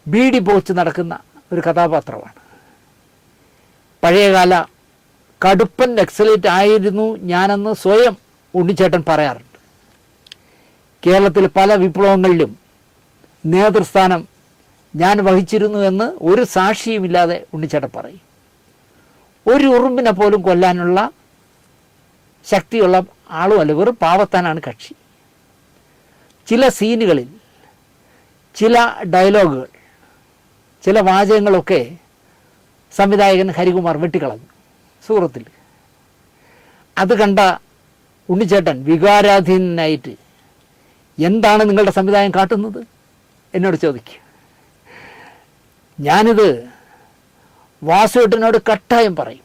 ബീഡി പോച്ച് നടക്കുന്ന ഒരു കഥാപാത്രമാണ്. പഴയകാല കടുപ്പൻ നക്സലേറ്റ് ആയിരുന്നു ഞാനെന്ന് സ്വയം ഉണ്ണിച്ചേട്ടൻ പറയാറുണ്ട്. കേരളത്തിൽ പല വിപ്ലവങ്ങളിലും നേതൃസ്ഥാനം ഞാൻ വഹിച്ചിരുന്നു എന്ന് ഒരു സാക്ഷിയുമില്ലാതെ ഉണ്ണിച്ചേട്ടൻ പറയും. ഒരു ഉറുമ്പിനെ പോലും കൊല്ലാനുള്ള ശക്തിയുള്ള ആളുമല്ല, വെറും പാവത്താനാണ് കക്ഷി. ചില സീനുകളിൽ ചില ഡയലോഗുകൾ, ചില വാചകങ്ങളൊക്കെ സംവിധായകൻ ഹരികുമാർ വെട്ടിക്കളഞ്ഞു സുഹൃത്തിൽ. അത് കണ്ട ഉണ്ണിച്ചേട്ടൻ വികാരാധീനായിട്ട് എന്താണ് നിങ്ങളുടെ സംവിധാനം കാട്ടുന്നത് എന്നോട് ചോദിക്കുക. ഞാനിത് വാസുവേട്ടനോട് കട്ടായം പറയും.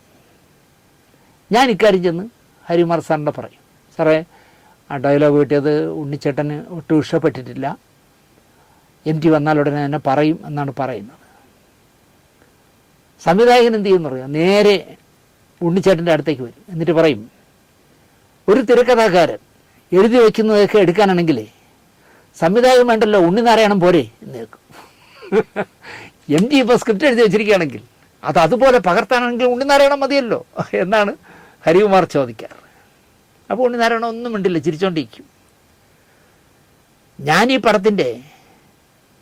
ഞാൻ ഇക്കാര്യം ചെന്ന് ഹരികുമാർ സാറിൻ്റെ പറയും, സാറേ ആ ഡയലോഗ് കിട്ടിയത് ഉണ്ണിച്ചേട്ടന് ഒട്ടും ഇഷ്ടപ്പെട്ടിട്ടില്ല, MT വന്നാൽ ഉടനെ തന്നെ പറയും എന്നാണ് പറയുന്നത്. സംവിധായകൻ എന്ത് ചെയ്യുമെന്ന് പറയാം, നേരെ ഉണ്ണിച്ചേട്ടൻ്റെ അടുത്തേക്ക് വരും. എന്നിട്ട് പറയും, ഒരു തിരക്കഥാകാരൻ എഴുതി വയ്ക്കുന്നതൊക്കെ എടുക്കാനാണെങ്കിലേ സംവിധായകൻ വേണ്ടല്ലോ, ഉണ്ണിനാരായണം പോരെ എന്ന് കേൾക്കും. MT ഇപ്പോൾ സ്ക്രിപ്റ്റ് എഴുതി വെച്ചിരിക്കുകയാണെങ്കിൽ അത് അതുപോലെ പകർത്താനാണെങ്കിൽ ഉണ്ണിനാരായണം മതിയല്ലോ എന്നാണ് ഹരികുമാർ ചോദിക്കാറ്. അപ്പോൾ ഉണ്ണിനാരായണം ഒന്നും മിണ്ടില്ല, ചിരിച്ചോണ്ടിരിക്കും. ഞാൻ ഈ പടത്തിൻ്റെ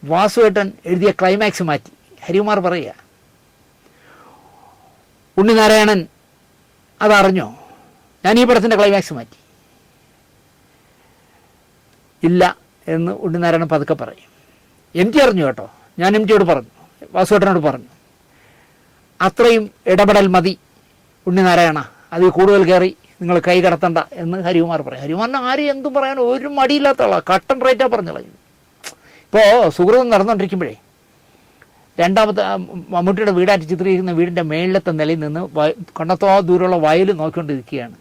വാസുവേട്ടൻ എഴുതിയ ക്ലൈമാക്സ് മാറ്റി. ഹരികുമാർ പറയുക, ഉണ്ണിനാരായണൻ അതറിഞ്ഞോ, ഞാൻ ഈ പടത്തിൻ്റെ ക്ലൈമാക്സ് മാറ്റി? ഇല്ല എന്ന് ഉണ്ണിനാരായണൻ പതുക്കെ പറയും. MT അറിഞ്ഞു കേട്ടോ, ഞാൻ MTയോട് പറഞ്ഞു, വാസുവേട്ടനോട് പറഞ്ഞു, അത്രയും ഇടപെടൽ മതി ഉണ്ണിനാരായണ, അതിൽ കൂടുതൽ കയറി നിങ്ങൾ കൈ കടത്തണ്ട എന്ന് ഹരികുമാർ പറയും. ഹരികുമാറിന് ആരും എന്തും പറയാൻ ഒരു മടിയില്ലാത്ത ആളാണ്, കട്ടൻ റേറ്റാണ് പറഞ്ഞത്. ഇപ്പോൾ സുഹൃതം നടന്നുകൊണ്ടിരിക്കുമ്പോഴേ രണ്ടാമത്തെ മമ്മൂട്ടിയുടെ വീടായിട്ട് ചിത്രീകരിക്കുന്ന വീടിൻ്റെ മേളിലത്തെ നിലയിൽ നിന്ന് കണ്ണത്തോ ദൂരമുള്ള വയൽ നോക്കിക്കൊണ്ടിരിക്കുകയാണ്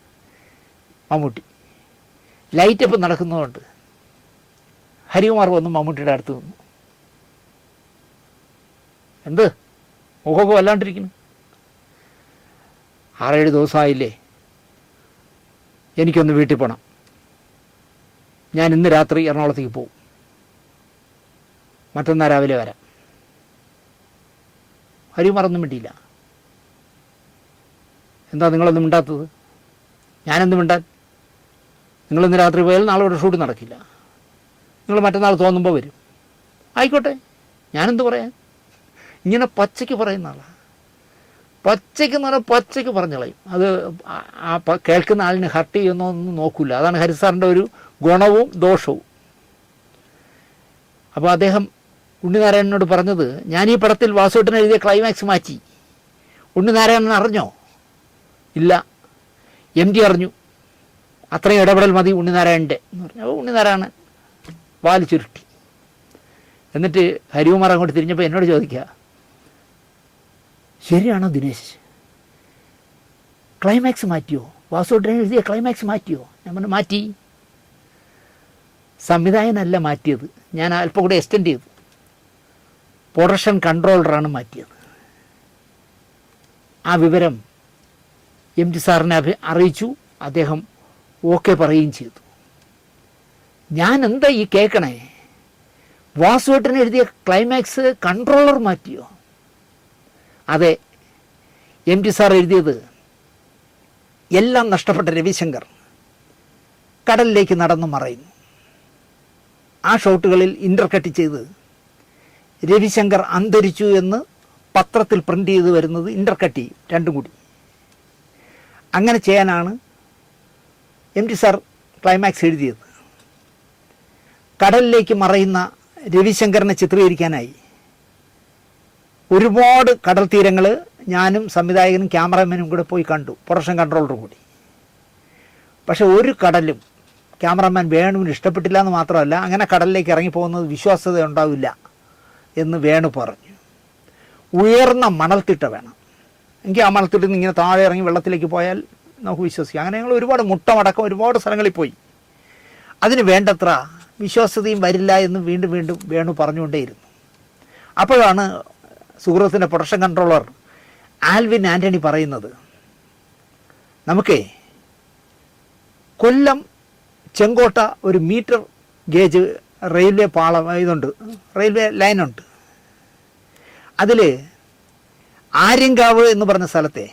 മമ്മൂട്ടി. ലൈറ്റപ്പ് നടക്കുന്നതുകൊണ്ട് ഹരികുമാർ വന്ന് മമ്മൂട്ടിയുടെ അടുത്ത് നിന്നു. എന്ത് മുഖമൊക്കെ വല്ലാണ്ടിരിക്കുന്നു, 6-7 ദിവസമായില്ലേ, എനിക്കൊന്ന് വീട്ടിൽ പോകണം, ഞാൻ ഇന്ന് രാത്രി എറണാകുളത്തേക്ക് പോകും, മറ്റന്നാൾ രാവിലെ വരാം. ഹരികുമാറൊന്നും മിണ്ടിയില്ല. എന്താ നിങ്ങളൊന്നും മിണ്ടാത്തത്? ഞാനെന്ത് മിണ്ടാൻ? നിങ്ങളിന്ന് രാത്രി പോയാൽ നാളെ ഇവിടെ ഷൂട്ട് നടക്കില്ല, നിങ്ങൾ മറ്റന്നാൾ തോന്നുമ്പോൾ വരും. ആയിക്കോട്ടെ, ഞാനെന്ത് പറയാൻ? ഇങ്ങനെ പച്ചയ്ക്ക് പറയുന്ന ആളാണ്. പച്ചയ്ക്ക് എന്ന് പറഞ്ഞാൽ പച്ചയ്ക്ക് പറഞ്ഞു കളയും. അത് ആ കേൾക്കുന്ന ആളിന് ഹർട്ട് ചെയ്യുന്നൊന്നും നോക്കില്ല. അതാണ് ഹരിസാറിൻ്റെ ഒരു ഗുണവും ദോഷവും. അപ്പോൾ അദ്ദേഹം ഉണ്ണിനാരായണനോട് പറഞ്ഞത്, ഞാൻ ഈ പടത്തിൽ വാസുവേട്ടൻ എഴുതിയ ക്ലൈമാക്സ് മാറ്റി. ഉണ്ണിനാരായണൻ അറിഞ്ഞോ? ഇല്ല, MT അറിഞ്ഞു, അത്രയും ഇടപെടൽ മതി ഉണ്ണിനാരായണൻ്റെ എന്ന് പറഞ്ഞു. അപ്പോൾ ഉണ്ണിനാരായണൻ വാല് ചുരുട്ടി. എന്നിട്ട് ഹരികുമാർ അങ്ങോട്ട് തിരിഞ്ഞപ്പോൾ എന്നോട് ചോദിക്കുക, ശരിയാണോ ദിനേശ്, ക്ലൈമാക്സ് മാറ്റിയോ? വാസുവേട്ടൻ എഴുതിയ ക്ലൈമാക്സ് മാറ്റിയോ? ഞാൻ പറഞ്ഞു, മാറ്റി. സംവിധായകനല്ല മാറ്റിയത്, ഞാൻ അല്പം കൂടെ എക്സ്റ്റെൻഡ് ചെയ്തു, പ്രൊഡക്ഷൻ കൺട്രോളറാണ് മാറ്റിയത്. ആ വിവരം MT സാറിനെ അറിയിച്ചു. അദ്ദേഹം ഓക്കെ പറയുകയും ചെയ്തു. ഞാൻ എന്താ ഈ കേൾക്കണേ, വാസുവേട്ടൻ എഴുതിയ ക്ലൈമാക്സ് കൺട്രോളർ മാറ്റിയോ? അതെ, MT സാർ എഴുതിയത് എല്ലാം നഷ്ടപ്പെട്ട രവിശങ്കർ കടലിലേക്ക് നടന്നു മറയുന്നു. ആ ഷോട്ടുകളിൽ ഇൻ്റർകട്ട് ചെയ്ത് രവിശങ്കർ അന്തരിച്ചു എന്ന് പത്രത്തിൽ പ്രിൻ്റ് ചെയ്ത് വരുന്നത് ഇൻ്റർകട്ട് ചെയ്യും, രണ്ടും കൂടി. അങ്ങനെ ചെയ്യാനാണ് MT സാർ ക്ലൈമാക്സ് എഴുതിയത്. കടലിലേക്ക് മറയുന്ന രവിശങ്കറിനെ ചിത്രീകരിക്കാനായി ഒരുപാട് കടൽ തീരങ്ങൾ ഞാനും സംവിധായകനും ക്യാമറാമാനും കൂടെ പോയി കണ്ടു, പ്രൊഡക്ഷൻ കൺട്രോളറും കൂടി. പക്ഷെ ഒരു കടലും ക്യാമറാമാൻ വേണുവിന് ഇഷ്ടപ്പെട്ടില്ല എന്ന് മാത്രമല്ല, അങ്ങനെ കടലിലേക്ക് ഇറങ്ങിപ്പോകുന്നത് വിശ്വാസ്യത ഉണ്ടാവില്ല എന്ന് വേണു പറഞ്ഞു. ഉയർന്ന മണൽത്തിട്ട വേണം, എങ്കിൽ ആ മണൽത്തിട്ടിൽ നിന്ന് ഇങ്ങനെ താഴെ ഇറങ്ങി വെള്ളത്തിലേക്ക് പോയാൽ നമുക്ക് വിശ്വസിക്കാം. അങ്ങനെ ഞങ്ങൾ ഒരുപാട് മുട്ടമടക്കം ഒരുപാട് സ്ഥലങ്ങളിൽ പോയി. അതിന് വേണ്ടത്ര വിശ്വാസ്യതയും വരില്ല എന്ന് വീണ്ടും വീണ്ടും വേണു പറഞ്ഞുകൊണ്ടേയിരുന്നു. അപ്പോഴാണ് സുഹൃത്തിൻ്റെ പ്രൊഡക്ഷൻ കൺട്രോളർ ആൽവിൻ ആൻ്റണി പറയുന്നത്, നമുക്കേ കൊല്ലം ചെങ്കോട്ട ഒരു മീറ്റർ ഗേജ് റെയിൽവേ പാളം ഇതുണ്ട്, റെയിൽവേ ലൈനുണ്ട്. അതിൽ ആര്യങ്കാവ് എന്ന് പറഞ്ഞ സ്ഥലത്തെ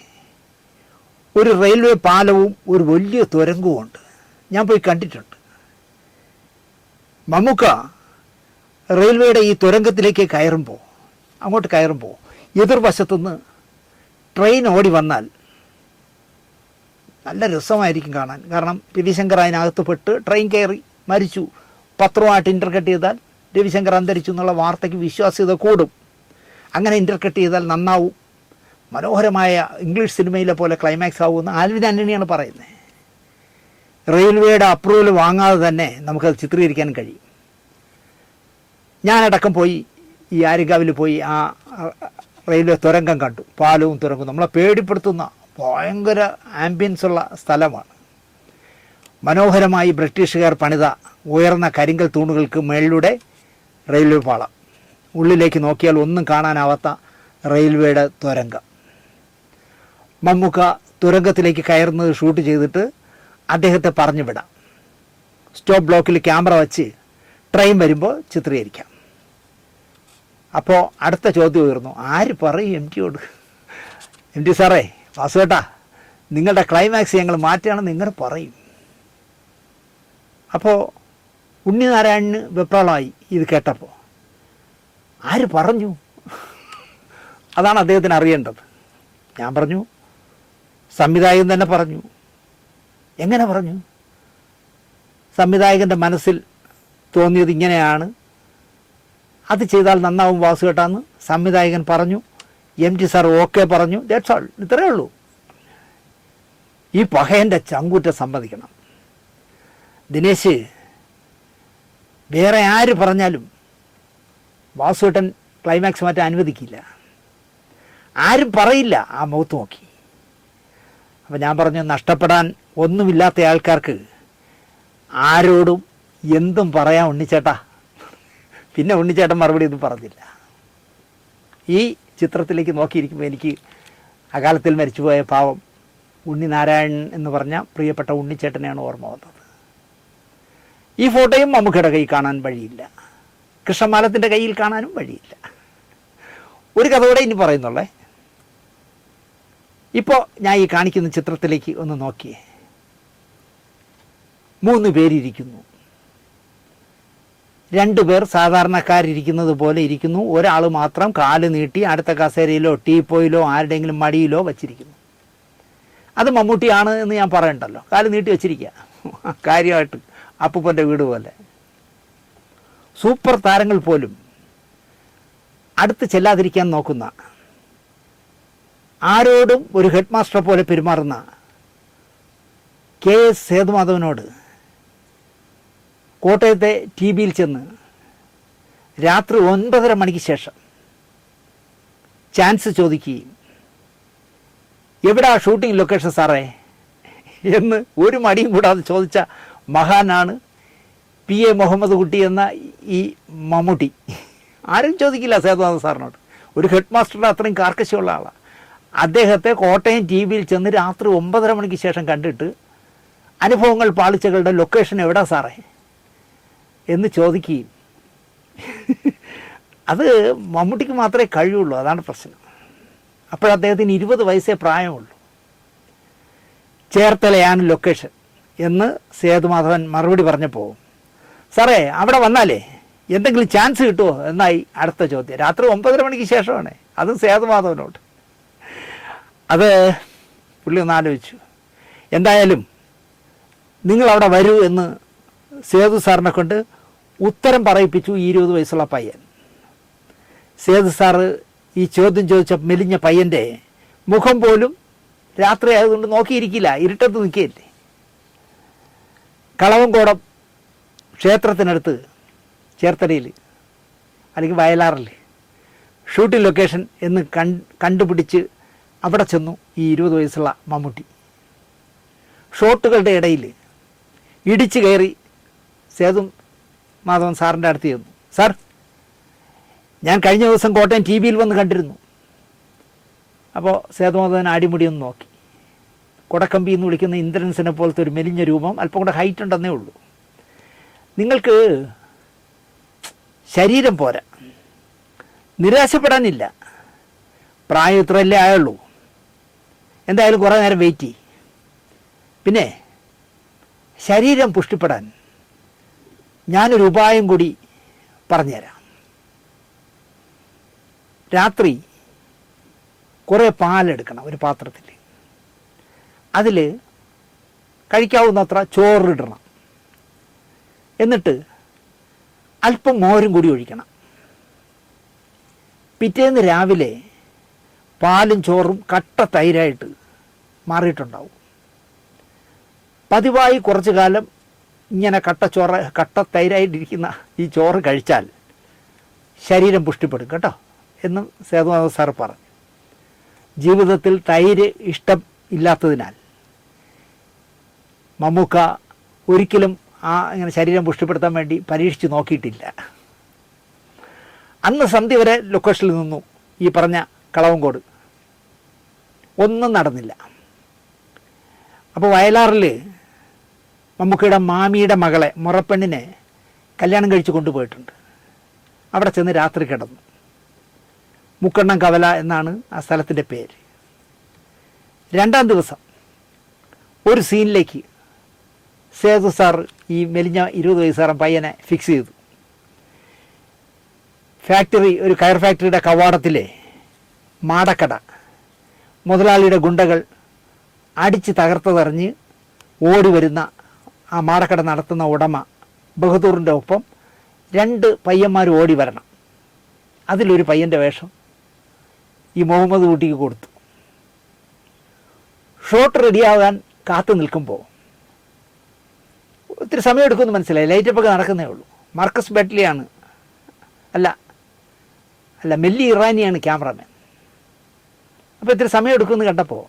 ഒരു റെയിൽവേ പാലവും ഒരു വലിയ തുരങ്കവും ഉണ്ട്. ഞാൻ പോയി കണ്ടിട്ടുണ്ട്. മമ്മൂക്ക റെയിൽവേയുടെ ഈ തുരങ്കത്തിലേക്ക് അങ്ങോട്ട് കയറുമ്പോൾ എതിർവശത്തുനിന്ന് ട്രെയിൻ ഓടി വന്നാൽ നല്ല രസമായിരിക്കും കാണാൻ. കാരണം രവിശങ്കർ അതിനകത്ത് പെട്ട് ട്രെയിൻ കയറി മരിച്ചു, പത്രമായിട്ട് ഇൻ്റർകട്ട് ചെയ്താൽ രവിശങ്കർ അന്തരിച്ചു എന്നുള്ള വാർത്തയ്ക്ക് വിശ്വാസ്യത കൂടും. അങ്ങനെ ഇൻ്റർകട്ട് ചെയ്താൽ നന്നാവും, മനോഹരമായ ഇംഗ്ലീഷ് സിനിമയിലെ പോലെ ക്ലൈമാക്സ് ആവുമെന്ന് ആൽവിൻ ആൻ്റണിയാണ് പറയുന്നത്. റെയിൽവേയുടെ അപ്രൂവൽ വാങ്ങാതെ തന്നെ നമുക്കത് ചിത്രീകരിക്കാൻ കഴിയും. ഞാനടക്കം പോയി ഈ ആര്യങ്കാവിൽ പോയി ആ റെയിൽവേ തുരങ്കം കണ്ടു. പാലവും തുരങ്കവും നമ്മളെ പേടിപ്പെടുത്തുന്ന ഭയങ്കര ആംബിയൻസ് ഉള്ള സ്ഥലമാണ്. മനോഹരമായി ബ്രിട്ടീഷുകാർ പണിത ഉയർന്ന കരിങ്കൽ തൂണുകൾക്ക് മേളിലൂടെ റെയിൽവേ പാളം, ഉള്ളിലേക്ക് നോക്കിയാൽ ഒന്നും കാണാനാവാത്ത റെയിൽവേയുടെ തുരങ്കം. മമ്മൂക്ക തുരങ്കത്തിലേക്ക് കയറുന്നത് ഷൂട്ട് ചെയ്തിട്ട് അദ്ദേഹത്തെ പറഞ്ഞു വിടാം. സ്റ്റോപ്പ് ബ്ലോക്കിൽ ക്യാമറ വച്ച് ട്രെയിൻ വരുമ്പോൾ ചിത്രീകരിക്കാം. അപ്പോൾ അടുത്ത ചോദ്യം ഉയർന്നു, ആര് പറയും എം ടിയോട്? എം ടി സാറേ, വാസുവേട്ടാ, നിങ്ങളുടെ ക്ലൈമാക്സ് ഞങ്ങൾ മാറ്റുകയാണെന്ന് നിങ്ങൾ പറയും. അപ്പോൾ ഉണ്ണിനാരായണന് വെപ്രാളമായി ഇത് കേട്ടപ്പോൾ. ആര് പറഞ്ഞു? അതാണ് അദ്ദേഹത്തിന് അറിയേണ്ടത്. ഞാൻ പറഞ്ഞു, സംവിധായകൻ തന്നെ പറഞ്ഞു. എങ്ങനെ പറഞ്ഞു? സംവിധായകൻ്റെ മനസ്സിൽ തോന്നിയത് ഇങ്ങനെയാണ്, അത് ചെയ്താൽ നന്നാവും വാസുകേട്ടാന്ന് സംവിധായകൻ പറഞ്ഞു. എം ടി സാർ ഓക്കെ പറഞ്ഞു. That's all. ഇത്രയേ ഉള്ളൂ. ഈ പഹയൻ്റെ ചങ്കൂറ്റം സമ്മതിക്കണം. ദിനേശ്, വേറെ ആര് പറഞ്ഞാലും വാസുവേട്ടൻ ക്ലൈമാക്സ് മാറ്റാൻ അനുവദിക്കില്ല. ആരും പറയില്ല ആ മുഖത്ത് നോക്കി. അപ്പം ഞാൻ പറഞ്ഞു, നഷ്ടപ്പെടാൻ ഒന്നുമില്ലാത്ത ആൾക്കാർക്ക് ആരോടും എന്തും പറയാം ഉണ്ണിച്ചേട്ടാ. പിന്നെ ഉണ്ണിച്ചേട്ടൻ മറുപടി ഒന്നും പറഞ്ഞില്ല. ഈ ചിത്രത്തിലേക്ക് നോക്കിയിരിക്കുമ്പോൾ എനിക്ക് അകാലത്തിൽ മരിച്ചുപോയ പാവം ഉണ്ണിനാരായണൻ എന്ന് പറഞ്ഞ പ്രിയപ്പെട്ട ഉണ്ണിച്ചേട്ടനെയാണ് ഓർമ്മ വന്നത്. ഈ ഫോട്ടോയും മമ്മൂക്കയുടെ കയ്യിൽ കാണാൻ വഴിയില്ല, കൃഷ്ണമാലത്തിൻ്റെ കയ്യിൽ കാണാനും വഴിയില്ല. ഒരു കഥ കൂടെ ഇനി പറയുന്നുള്ളേ. ഇപ്പോൾ ഞാൻ ഈ കാണിക്കുന്ന ചിത്രത്തിലേക്ക് ഒന്ന് നോക്കിയേ. 3 പേരിയ്ക്കുന്നു. 2 പേർ സാധാരണക്കാരിയ്ക്കുന്നത് പോലെ ഇരിക്കുന്നു. ഒരാൾ മാത്രം കാല് നീട്ടി അടുത്ത കസേരയിലോ ടീപ്പോയിലോ ആരുടെയെങ്കിലും മടിയിലോ വച്ചിരിക്കുന്നു. അത് മമ്മൂട്ടിയാണ് എന്ന് ഞാൻ പറയണ്ടല്ലോ, കാല് നീട്ടി വച്ചിരിക്കുക കാര്യമായിട്ട്, അപ്പൂപ്പൻ്റെ വീട് പോലെ. സൂപ്പർ താരങ്ങൾ പോലും അടുത്ത് ചെല്ലാതിരിക്കാൻ നോക്കുന്ന, ആരോടും ഒരു ഹെഡ് മാസ്റ്റർ പോലെ പെരുമാറുന്ന KS സേതുമാധവനോട് കോട്ടയത്തെ TVയിൽ ചെന്ന് രാത്രി 9:30 മണിക്ക് ശേഷം ചാൻസ് ചോദിക്കുകയും, എവിടാ ഷൂട്ടിംഗ് ലൊക്കേഷൻ സാറേ എന്ന് ഒരു മടിയും കൂടാതെ ചോദിച്ച മഹാനാണ് PA മുഹമ്മദ് കുട്ടി എന്ന ഈ മമ്മൂട്ടി. ആരും ചോദിക്കില്ല സേതുമാധവൻ സാറിനോട്. ഒരു ഹെഡ് മാസ്റ്ററുടെ അത്രയും കാർക്കശ്യമുള്ള ആളാണ്. അദ്ദേഹത്തെ കോട്ടയം TVയിൽ ചെന്ന് രാത്രി 9:30 മണിക്ക് ശേഷം കണ്ടിട്ട് അനുഭവങ്ങൾ പാളിച്ചകളുടെ ലൊക്കേഷൻ എവിടാ സാറേ എന്ന് ചോദിക്കുകയും, അത് മമ്മൂട്ടിക്ക് മാത്രമേ കഴിയുള്ളൂ. അതാണ് പ്രശ്നം. അപ്പോഴദ്ദേഹത്തിന് 20 വയസ്സേ പ്രായമുള്ളൂ. ചേർത്തലയാണ് ലൊക്കേഷൻ എന്ന് സേതുമാധവൻ മറുപടി പറഞ്ഞപ്പോൾ, സാറേ അവിടെ വന്നാലേ എന്തെങ്കിലും ചാൻസ് കിട്ടുമോ എന്നായി അടുത്ത ചോദ്യം. രാത്രി 9:30 മണിക്ക് ശേഷമാണ്, അതും സേതുമാധവനോട്. അത് പുള്ളി ഒന്ന് ആലോചിച്ചു. എന്തായാലും നിങ്ങളവിടെ വരൂ എന്ന് സേതു സാറിനെ കൊണ്ട് ഉത്തരം പറയിപ്പിച്ചു ഈ 20 വയസ്സുള്ള പയ്യൻ. സേതു സാറ് ഈ ചോദ്യം ചോദിച്ച മെലിഞ്ഞ പയ്യൻ്റെ മുഖം പോലും രാത്രി ആയതുകൊണ്ട് നോക്കിയിരിക്കില്ല, ഇരുട്ടത്ത് നിൽക്കുകയല്ലേ. കളവങ്കോടം ക്ഷേത്രത്തിനടുത്ത് ചേർത്തലയിൽ അല്ലെങ്കിൽ വയലാറിൽ ഷൂട്ടിംഗ് ലൊക്കേഷൻ എന്ന് കണ്ടുപിടിച്ച് അവിടെ ചെന്നു ഈ 20 വയസ്സുള്ള മമ്മൂട്ടി. ഷോട്ടുകളുടെ ഇടയിൽ ഇടിച്ചു കയറി സേതു മാധവൻ സാറിൻ്റെ അടുത്ത് ചെന്നു. സാർ, ഞാൻ കഴിഞ്ഞ ദിവസം കോട്ടയം TVയിൽ വന്ന് കണ്ടിരുന്നു. അപ്പോൾ സേതുമാധവൻ അടിമുടിയൊന്ന് നോക്കി. കൊടക്കമ്പി എന്ന് വിളിക്കുന്ന ഇന്ദ്രൻസിനെ പോലത്തെ ഒരു മെലിഞ്ഞ രൂപം, അല്പം കൂടെ ഹൈറ്റ് ഉണ്ടെന്നേ ഉള്ളൂ. നിങ്ങൾക്ക് ശരീരം പോരാ, നിരാശപ്പെടാനില്ല, പ്രായം ഇത്രയല്ലേ ആയുള്ളൂ. എന്തായാലും കുറേ നേരം വെയിറ്റ് ചെയ്യും. പിന്നെ ശരീരം പുഷ്ടിപ്പെടാൻ ഞാനൊരു ഉപായം കൂടി പറഞ്ഞുതരാം. രാത്രി കുറേ പാലെടുക്കണം ഒരു പാത്രത്തിൽ. അതിൽ കഴിക്കാവുന്നത്ര ചോറിടണം. എന്നിട്ട് അല്പം മോരും കൂടി ഒഴിക്കണം. പിറ്റേന്ന് രാവിലെ പാലും ചോറും കട്ട തൈരായിട്ട് മാറിയിട്ടുണ്ടാവും. പതിവായി കുറച്ചു കാലം ഇങ്ങനെ കട്ട തൈരായിട്ടിരിക്കുന്ന ഈ ചോറ് കഴിച്ചാൽ ശരീരം പുഷ്ടിപ്പെടും കേട്ടോ എന്നും സേതുമാധവൻ സാർ പറഞ്ഞു. ജീവിതത്തിൽ തൈര് ഇഷ്ടം ഇല്ലാത്തതിനാൽ മമ്മൂക്ക ഒരിക്കലും ഇങ്ങനെ ശരീരം പുഷ്ടിപ്പെടുത്താൻ വേണ്ടി പരീക്ഷിച്ച് നോക്കിയിട്ടില്ല. അന്ന് സന്ധ്യ വരെ ലൊക്കേഷനിൽ നിന്നു ഈ പറഞ്ഞ കളവങ്കോട്. ഒന്നും നടന്നില്ല. അപ്പോൾ വയലാറിൽ മമ്മൂക്കയുടെ മാമിയുടെ മകളെ മുറപ്പെണ്ണിനെ കല്യാണം കഴിച്ച് കൊണ്ടുപോയിട്ടുണ്ട്. അവിടെ ചെന്ന് രാത്രി കിടന്നു. മുക്കണ്ണം കവല എന്നാണ് ആ സ്ഥലത്തിൻ്റെ പേര്. രണ്ടാം ദിവസം ഒരു സീനിലേക്ക് സേതു സാർ ഈ മെലിഞ്ഞ 20 വയസ്സുകാരൻ പയ്യനെ ഫിക്സ് ചെയ്തു. ഒരു കയർ ഫാക്ടറിയുടെ കവാടത്തിലെ മാടക്കട മുതലാളിയുടെ ഗുണ്ടകൾ അടിച്ച് തകർത്തതറിഞ്ഞ് ഓടി വരുന്ന ആ മാടക്കട നടത്തുന്ന ഉടമ ബഹദൂറിൻ്റെ ഒപ്പം 2 പയ്യന്മാർ ഓടി വരണം. അതിലൊരു പയ്യൻ്റെ വേഷം ഈ മുഹമ്മദ് കുട്ടിക്ക് കൊടുത്തു. ഷോട്ട് റെഡിയാകാൻ കാത്തു നിൽക്കുമ്പോൾ ഒത്തിരി സമയം എടുക്കുമെന്ന് മനസ്സിലായി. ലൈറ്റപ്പൊക്കെ നടക്കുന്നേ ഉള്ളൂ. മാർക്കസ് ബെറ്റ്ലിയാണ് അല്ല മെല്ലി ഇറാനിയാണ് ക്യാമറമാൻ. അപ്പോൾ ഇത്തിരി സമയം എടുക്കുമെന്ന് കണ്ടപ്പോൾ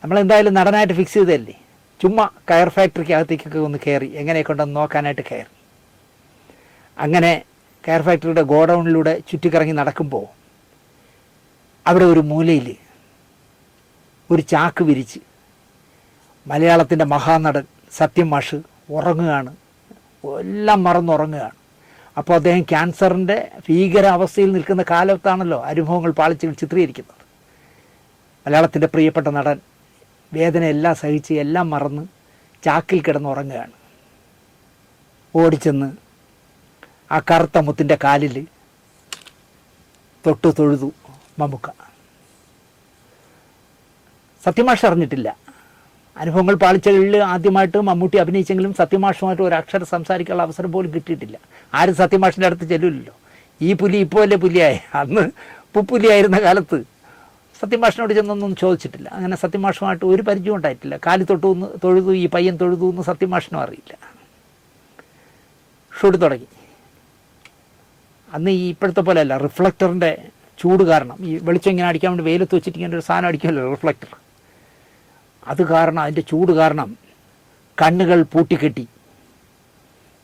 നമ്മളെന്തായാലും നടനായിട്ട് ഫിക്സ് ചെയ്തതല്ലേ, ചുമ്മാ കയർ ഫാക്ടറിക്കകത്തേക്കൊക്കെ ഒന്ന് കയറി എങ്ങനെയൊക്കെയുണ്ടെന്ന് നോക്കാനായിട്ട് കയറി. അങ്ങനെ കയർ ഫാക്ടറിയുടെ ഗോഡൗണിലൂടെ ചുറ്റിക്കറങ്ങി നടക്കുമ്പോൾ അവിടെ ഒരു മൂലയിൽ ഒരു ചാക്ക് വിരിച്ച് മലയാളത്തിൻ്റെ മഹാനടൻ സത്യം മാഷ് ഉറങ്ങുകയാണ്. എല്ലാം മറന്നുറങ്ങുകയാണ്. അപ്പോൾ അദ്ദേഹം ക്യാൻസറിൻ്റെ ഭീകരാവസ്ഥയിൽ നിൽക്കുന്ന കാലത്താണല്ലോ അനുഭവങ്ങൾ പാളിച്ചുകൾ ചിത്രീകരിക്കുന്നത്. മലയാളത്തിൻ്റെ പ്രിയപ്പെട്ട നടൻ വേദനയെല്ലാം സഹിച്ച് എല്ലാം മറന്ന് ചാക്കിൽ കിടന്നുറങ്ങുകയാണ്. ഓടിച്ചെന്ന് ആ കറുത്ത മുത്തിൻ്റെ കാലിൽ തൊട്ടു തൊഴുതു മമ്മൂക്ക. സത്യമാഷ് അറിഞ്ഞിട്ടില്ല. അനുഭവങ്ങൾ പാളിച്ചകളിൽ ആദ്യമായിട്ട് മമ്മൂട്ടി അഭിനയിച്ചെങ്കിലും സത്യമാഷുമായിട്ട് ഒരു അക്ഷരം സംസാരിക്കാനുള്ള അവസരം പോലും കിട്ടിയിട്ടില്ല. ആരും സത്യമാഷിൻ്റെ അടുത്ത് ചെല്ലില്ലല്ലോ. ഈ പുലി ഇപ്പോൾ അല്ലേ പുലിയായി, അന്ന് പുലിയായിരുന്ന കാലത്ത് സത്യമാഷിനോട് ചെന്നൊന്നും ചോദിച്ചിട്ടില്ല. അങ്ങനെ സത്യമാഷുമായിട്ട് ഒരു പരിചയം ഉണ്ടായിട്ടില്ല. കാലി തൊഴുതു ഈ പയ്യൻ തൊഴുതു എന്ന് സത്യമാഷിനും അറിയില്ല. ഷൂട്ട് തുടങ്ങി. അന്ന് ഈ ഇപ്പോഴത്തെ പോലെ അല്ല, റിഫ്ലക്ടറിൻ്റെ ചൂട് കാരണം ഈ വെളിച്ചം ഇങ്ങനെ അടിക്കാൻ വേണ്ടി വെയിലത്ത് വെച്ചിട്ട് ഇങ്ങനെ ഒരു സാധനം അടിക്കുമല്ലോ റിഫ്ലക്ടർ. അത് കാരണം, അതിൻ്റെ ചൂട് കാരണം കണ്ണുകൾ പൂട്ടിക്കെട്ടി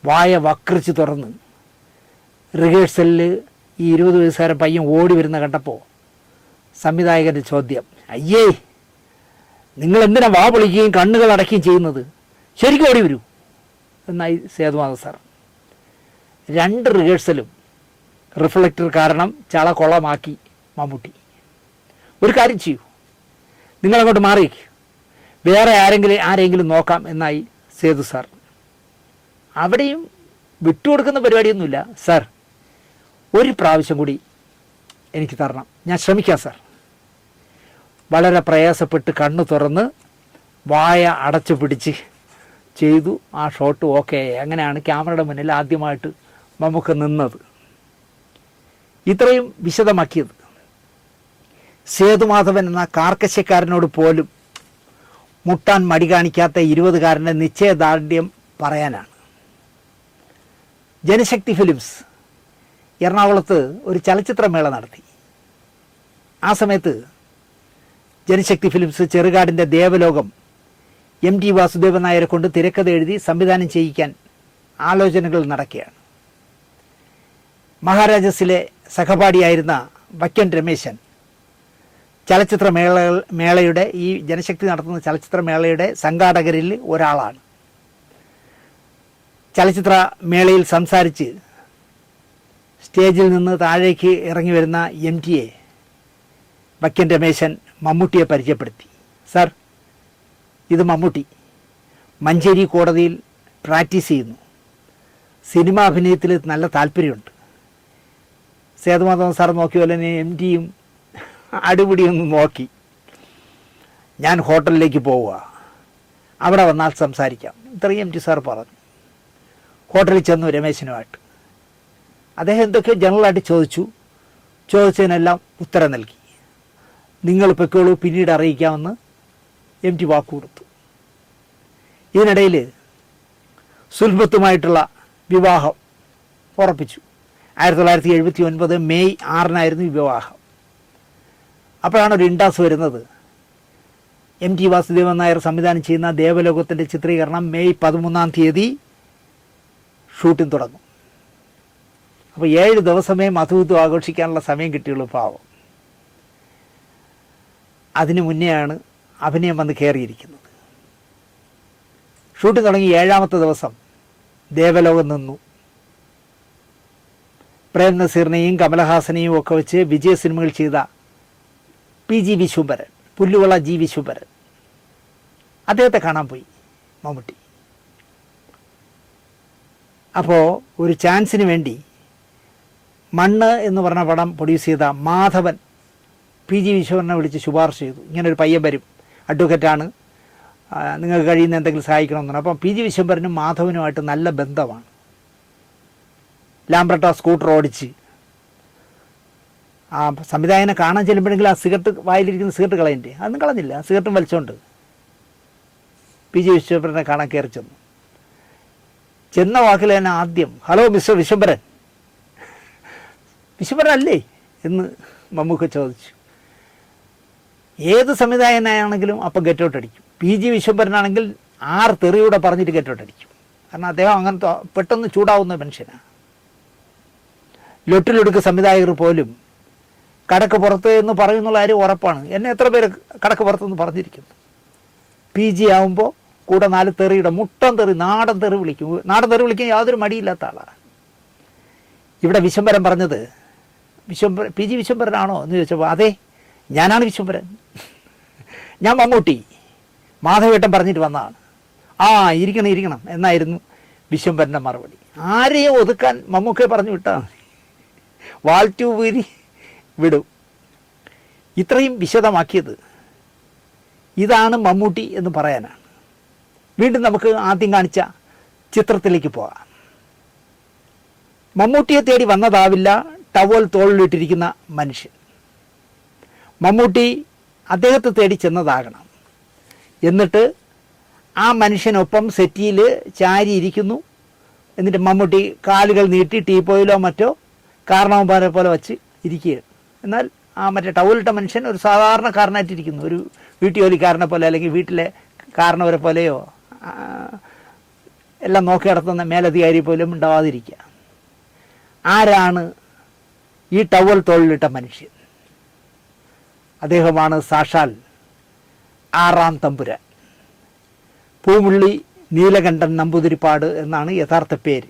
വായ വക്രിച്ച് തുറന്ന് റിഹേഴ്സലിൽ ഈ 20 വയസ്സുകാരൻ പയ്യൻ ഓടി വരുന്ന കണ്ടപ്പോൾ സംവിധായകൻ്റെ ചോദ്യം, അയ്യേ നിങ്ങളെന്തിനാ വാ പൊളിക്കുകയും കണ്ണുകൾ അടയ്ക്കുകയും ചെയ്യുന്നത്, ശരിക്കും ഓടി വരൂ എന്നായി സേതുമാധവൻ സാർ. 2 റിഹേഴ്സലും റിഫ്ലക്ടർ കാരണം ചളക്കൊളമാക്കി മമ്മൂട്ടി. ഒരു കാര്യം ചെയ്യൂ, നിങ്ങളങ്ങോട്ട് മാറിയേക്ക്, വേറെ ആരെങ്കിലും നോക്കാം എന്നായി സേതു സാർ. അവിടെയും വിട്ടുകൊടുക്കുന്ന പരിപാടിയൊന്നുമില്ല. സാർ ഒരു പ്രാവശ്യം കൂടി എനിക്ക് തരണം, ഞാൻ ശ്രമിക്കാം സാർ. വളരെ പ്രയാസപ്പെട്ട് കണ്ണു തുറന്ന് വായ അടച്ചു പിടിച്ച് ചെയ്തു. ആ ഷോട്ട് ഓക്കെ. അങ്ങനെയാണ് ക്യാമറയുടെ മുന്നിൽ ആദ്യമായിട്ട് മമ്മൂക്ക നിന്നത്. ഇത്രയും വിശദമാക്കിയത് സേതുമാധവൻ എന്ന കാർക്കശ്യക്കാരനോട് പോലും മുട്ടാൻ മടി കാണിക്കാത്ത 20കാരൻ്റെ നിശ്ചയദാർഢ്യം പറയാനാണ്. ജനശക്തി ഫിലിംസ് എറണാകുളത്ത് ഒരു ചലച്ചിത്രമേള നടത്തി. ആ സമയത്ത് ജനശക്തി ഫിലിംസ് ചെറുകാടിൻ്റെ ദേവലോകം MT വാസുദേവൻ നായരെ കൊണ്ട് തിരക്കഥ എഴുതി സംവിധാനം ചെയ്യിക്കാൻ ആലോചനകൾ നടക്കുകയാണ്. മഹാരാജാസിലെ സഹപാഠിയായിരുന്ന വൈക്കം രമേശൻ മേളയുടെ ഈ ജനശക്തി നടത്തുന്ന ചലച്ചിത്രമേളയുടെ സംഘാടകരിൽ ഒരാളാണ്. ചലച്ചിത്ര മേളയിൽ സംസാരിച്ച് സ്റ്റേജിൽ നിന്ന് താഴേക്ക് ഇറങ്ങി വരുന്ന MTയെ വൈക്കം രമേശൻ മമ്മൂട്ടിയെ പരിചയപ്പെടുത്തി. സാർ, ഇത് മമ്മൂട്ടി മഞ്ചേരി കോടതിയിൽ പ്രാക്ടീസ് ചെയ്യുന്നു. സിനിമ അഭിനയത്തിൽ നല്ല താല്പര്യമുണ്ട്. സേതുമാധവൻ സാർ നോക്കിയ പോലെ തന്നെ MT യും അടിപിടിയൊന്ന് നോക്കി. ഞാൻ ഹോട്ടലിലേക്ക് പോവുക, അവിടെ വന്നാൽ സംസാരിക്കാം, ഇത്രയും MT സാർ പറഞ്ഞു. ഹോട്ടലിൽ ചെന്നു രമേശനുമായിട്ട്. അദ്ദേഹം എന്തൊക്കെയോ ജനറലായിട്ട് ചോദിച്ചതിനെല്ലാം ഉത്തരം നൽകി. നിങ്ങൾ പൊയ്ക്കോളൂ, പിന്നീട് അറിയിക്കാമെന്ന് MT വാക്ക് കൊടുത്തു. ഇതിനിടയിൽ സുൽഭത്തുമായിട്ടുള്ള വിവാഹം ഉറപ്പിച്ചു. 1979 മെയ് 6 വിവാഹം. അപ്പോഴാണ് ഒരു ഇൻഡാസ് വരുന്നത്. MT വാസുദേവൻ നായർ സംവിധാനം ചെയ്യുന്ന ദേവലോകത്തിൻ്റെ ചിത്രീകരണം മെയ് 13 ഷൂട്ടിംഗ് തുടങ്ങും. അപ്പോൾ 7 ദിവസമേ മധുവിധം ആഘോഷിക്കാനുള്ള സമയം കിട്ടിയുള്ളൂ പാവം. അതിനു മുന്നെയാണ് അഭിനയം വന്ന് കയറിയിരിക്കുന്നത്. ഷൂട്ടിംഗ് തുടങ്ങി 7ാമത്തെ ദിവസം ദേവലോകം നിന്നു. പ്രേം നസീറിനെയും കമലഹാസനെയും ഒക്കെ വെച്ച് വിജയ സിനിമകൾ ചെയ്ത PG വിശ്വംഭരൻ, പുല്ലുവള G വിശ്വംഭരൻ, അദ്ദേഹത്തെ കാണാൻ പോയി മമ്മൂട്ടി. അപ്പോൾ ഒരു ചാൻസിന് വേണ്ടി മണ്ണ് എന്ന് പറഞ്ഞ പടം പ്രൊഡ്യൂസ് ചെയ്ത മാധവൻ PG വിശ്വംഭരനെ വിളിച്ച് ശുപാർശ ചെയ്തു. ഇങ്ങനൊരു പയ്യൻ വരും, അഡ്വക്കറ്റാണ്, നിങ്ങൾക്ക് കഴിയുന്ന എന്തെങ്കിലും സഹായിക്കണമെന്നാണ്. അപ്പം PG വിശ്വംഭരനും മാധവനുമായിട്ട് നല്ല ബന്ധമാണ്. ലാംബ്രട്ട സ്കൂട്ടർ ഓടിച്ച് ആ സംവിധായകനെ കാണാൻ ചെല്ലുമ്പോഴെങ്കിൽ ആ സിഗരറ്റ്, വായിലിരിക്കുന്ന സിഗരറ്റ് കളയണ്ടേ, അതൊന്നും കളഞ്ഞില്ല. സിഗരറ്റും വലിച്ചോണ്ട് PG വിശ്വംഭരനെ കാണാൻ കയറി ചെന്നു. ചെന്ന വാക്കിൽ തന്നെ ആദ്യം, ഹലോ മിസ്റ്റർ വിശ്വംഭരൻ, വിശ്വംഭരൻ അല്ലേ എന്ന് മമ്മൂക്ക ചോദിച്ചു. ഏത് സംവിധായകനാണെങ്കിലും അപ്പം ഗെറ്റൗട്ട് അടിക്കും. PG വിശ്വംഭരനാണെങ്കിൽ 6 തെറിയൂടെ പറഞ്ഞിട്ട് ഗെറ്റൗട്ട് അടിക്കും. കാരണം അദ്ദേഹം അങ്ങനത്തെ പെട്ടെന്ന് ചൂടാവുന്ന മനുഷ്യനാണ്. ലൊട്ടിലൊടുക്ക് സംവിധായകർ പോലും കടക്ക് പുറത്ത് എന്ന് പറയുന്നുള്ള കാര്യം ഉറപ്പാണ്. എന്നെ എത്ര പേര് കടക്ക് പുറത്തെന്ന് പറഞ്ഞിരിക്കുന്നു. PG ആവുമ്പോൾ കൂടെ 4 തെറിയുടെ മുട്ടൻ തെറി, നാടൻ തെറി വിളിക്കും. നാടൻ തെറി വിളിക്കാൻ യാതൊരു മടിയില്ലാത്ത ആളാണ്. ഇവിടെ വിശ്വംഭരൻ പറഞ്ഞത്, PG വിശ്വംഭരനാണോ എന്ന് ചോദിച്ചപ്പോൾ അതെ, ഞാനാണ് വിശ്വംഭരൻ, ഞാൻ മമ്മൂട്ടി, മാധവേട്ടൻ പറഞ്ഞിട്ട് വന്നതാണ്. ആ ഇരിക്കണം എന്നായിരുന്നു വിശ്വംഭരൻ്റെ മറുപടി. ആരെയും ഒതുക്കാൻ മമ്മൂക്കയെ പറഞ്ഞു വിട്ടാൽ മതി, വാൾറ്റൂരി വിടും. ഇത്രയും വിശദമാക്കിയത് ഇതാണ് മമ്മൂട്ടി എന്ന് പറയാനാണ്. വീണ്ടും നമുക്ക് ആദ്യം കാണിച്ച ചിത്രത്തിലേക്ക് പോകാം. മമ്മൂട്ടിയെ തേടി വന്നതാവില്ല ടവൽ തോളിലിട്ടിരിക്കുന്ന മനുഷ്യൻ. മമ്മൂട്ടി അദ്ദേഹത്തെ തേടി ചെന്നതാകണം. എന്നിട്ട് ആ മനുഷ്യനൊപ്പം സെറ്റിയിൽ ചാരിയിരിക്കുന്നു. എന്നിട്ട് മമ്മൂട്ടി കാലുകൾ നീട്ടി ടീപ്പോയിലോ മറ്റോ കാരണവന്മാരെ പോലെ വച്ച് ഇരിക്കുകയാണ്. എന്നാൽ ആ മറ്റേ ടവലിട്ട മനുഷ്യൻ ഒരു സാധാരണക്കാരനായിട്ടിരിക്കുന്നു, ഒരു വീട്ടുജോലിക്കാരനെ പോലെ അല്ലെങ്കിൽ വീട്ടിലെ കാരണവരെ പോലെയോ എല്ലാം നോക്കി നടത്തുന്ന മേലധികാരി പോലും ഉണ്ടാവാതിരിക്കുക. ആരാണ് ഈ ടവൽ തോളിലിട്ട മനുഷ്യൻ? അദ്ദേഹമാണ് സാക്ഷാൽ 6ാം തമ്പുരാൻ. പൂമുള്ളി നീലകണ്ഠൻ നമ്പൂതിരിപ്പാട് എന്നാണ് യഥാർത്ഥ പേര്.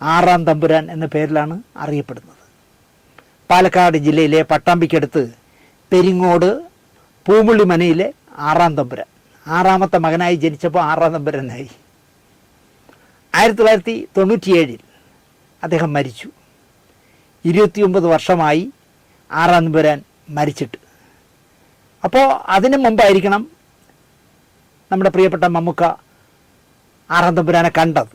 6ാം തമ്പുരാൻ എന്ന പേരിലാണ് അറിയപ്പെടുന്നത്. പാലക്കാട് ജില്ലയിലെ പട്ടാമ്പിക്കടുത്ത് പെരിങ്ങോട് പൂമുള്ളി മനയിലെ 6ാം തമ്പുരാൻ. 6ാമത്തെ മകനായി ജനിച്ചപ്പോൾ 6ാം തമ്പുരാനായി. 1997 അദ്ദേഹം മരിച്ചു. 29 വർഷമായി 6ാം തമ്പുരാൻ മരിച്ചിട്ട്. അപ്പോൾ അതിനു മുമ്പായിരിക്കണം നമ്മുടെ പ്രിയപ്പെട്ട മമ്മൂക്ക 6ാം തമ്പുരാനെ കണ്ടത്.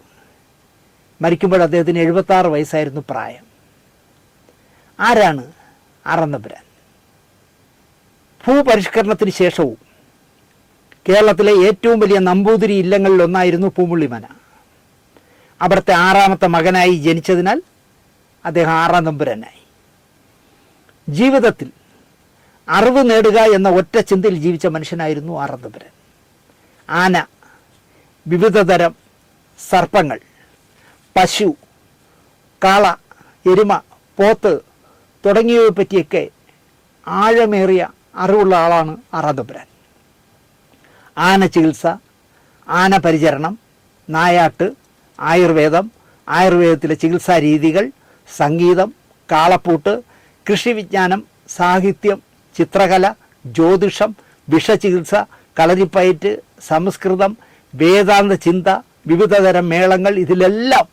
മരിക്കുമ്പോൾ അദ്ദേഹത്തിന് 76 വയസ്സായിരുന്നു പ്രായം. ആരാണ് 6ാം തമ്പുരാൻ? ഭൂപരിഷ്കരണത്തിന് ശേഷവും കേരളത്തിലെ ഏറ്റവും വലിയ നമ്പൂതിരി ഇല്ലങ്ങളിലൊന്നായിരുന്നു പൂമുള്ളിമന. അവിടുത്തെ 6ാമത്തെ മകനായി ജനിച്ചതിനാൽ അദ്ദേഹം 6ാം തമ്പുരാനായി. ജീവിതത്തിൽ അറിവ് നേടുക എന്ന ഒറ്റ ചിന്തയിൽ ജീവിച്ച മനുഷ്യനായിരുന്നു 6ാം തമ്പുരാൻ. ആന, വിവിധതരം സർപ്പങ്ങൾ, പശു, കാള, എരുമ, പോത്ത് തുടങ്ങിയവയെ പറ്റിയൊക്കെ ആഴമേറിയ അറിവുള്ള ആളാണ് 6ാം തമ്പുരാൻ. ആന ചികിത്സ, ആന പരിചരണം, നായാട്ട്, ആയുർവേദം, ആയുർവേദത്തിലെ ചികിത്സാ രീതികൾ, സംഗീതം, കാളപ്പൂട്ട്, കൃഷിവിജ്ഞാനം, സാഹിത്യം, ചിത്രകല, ജ്യോതിഷം, വിഷചികിത്സ, കളരിപ്പയറ്റ്, സംസ്കൃതം, വേദാന്ത ചിന്ത, വിവിധതരം മേളങ്ങൾ, ഇതിലെല്ലാം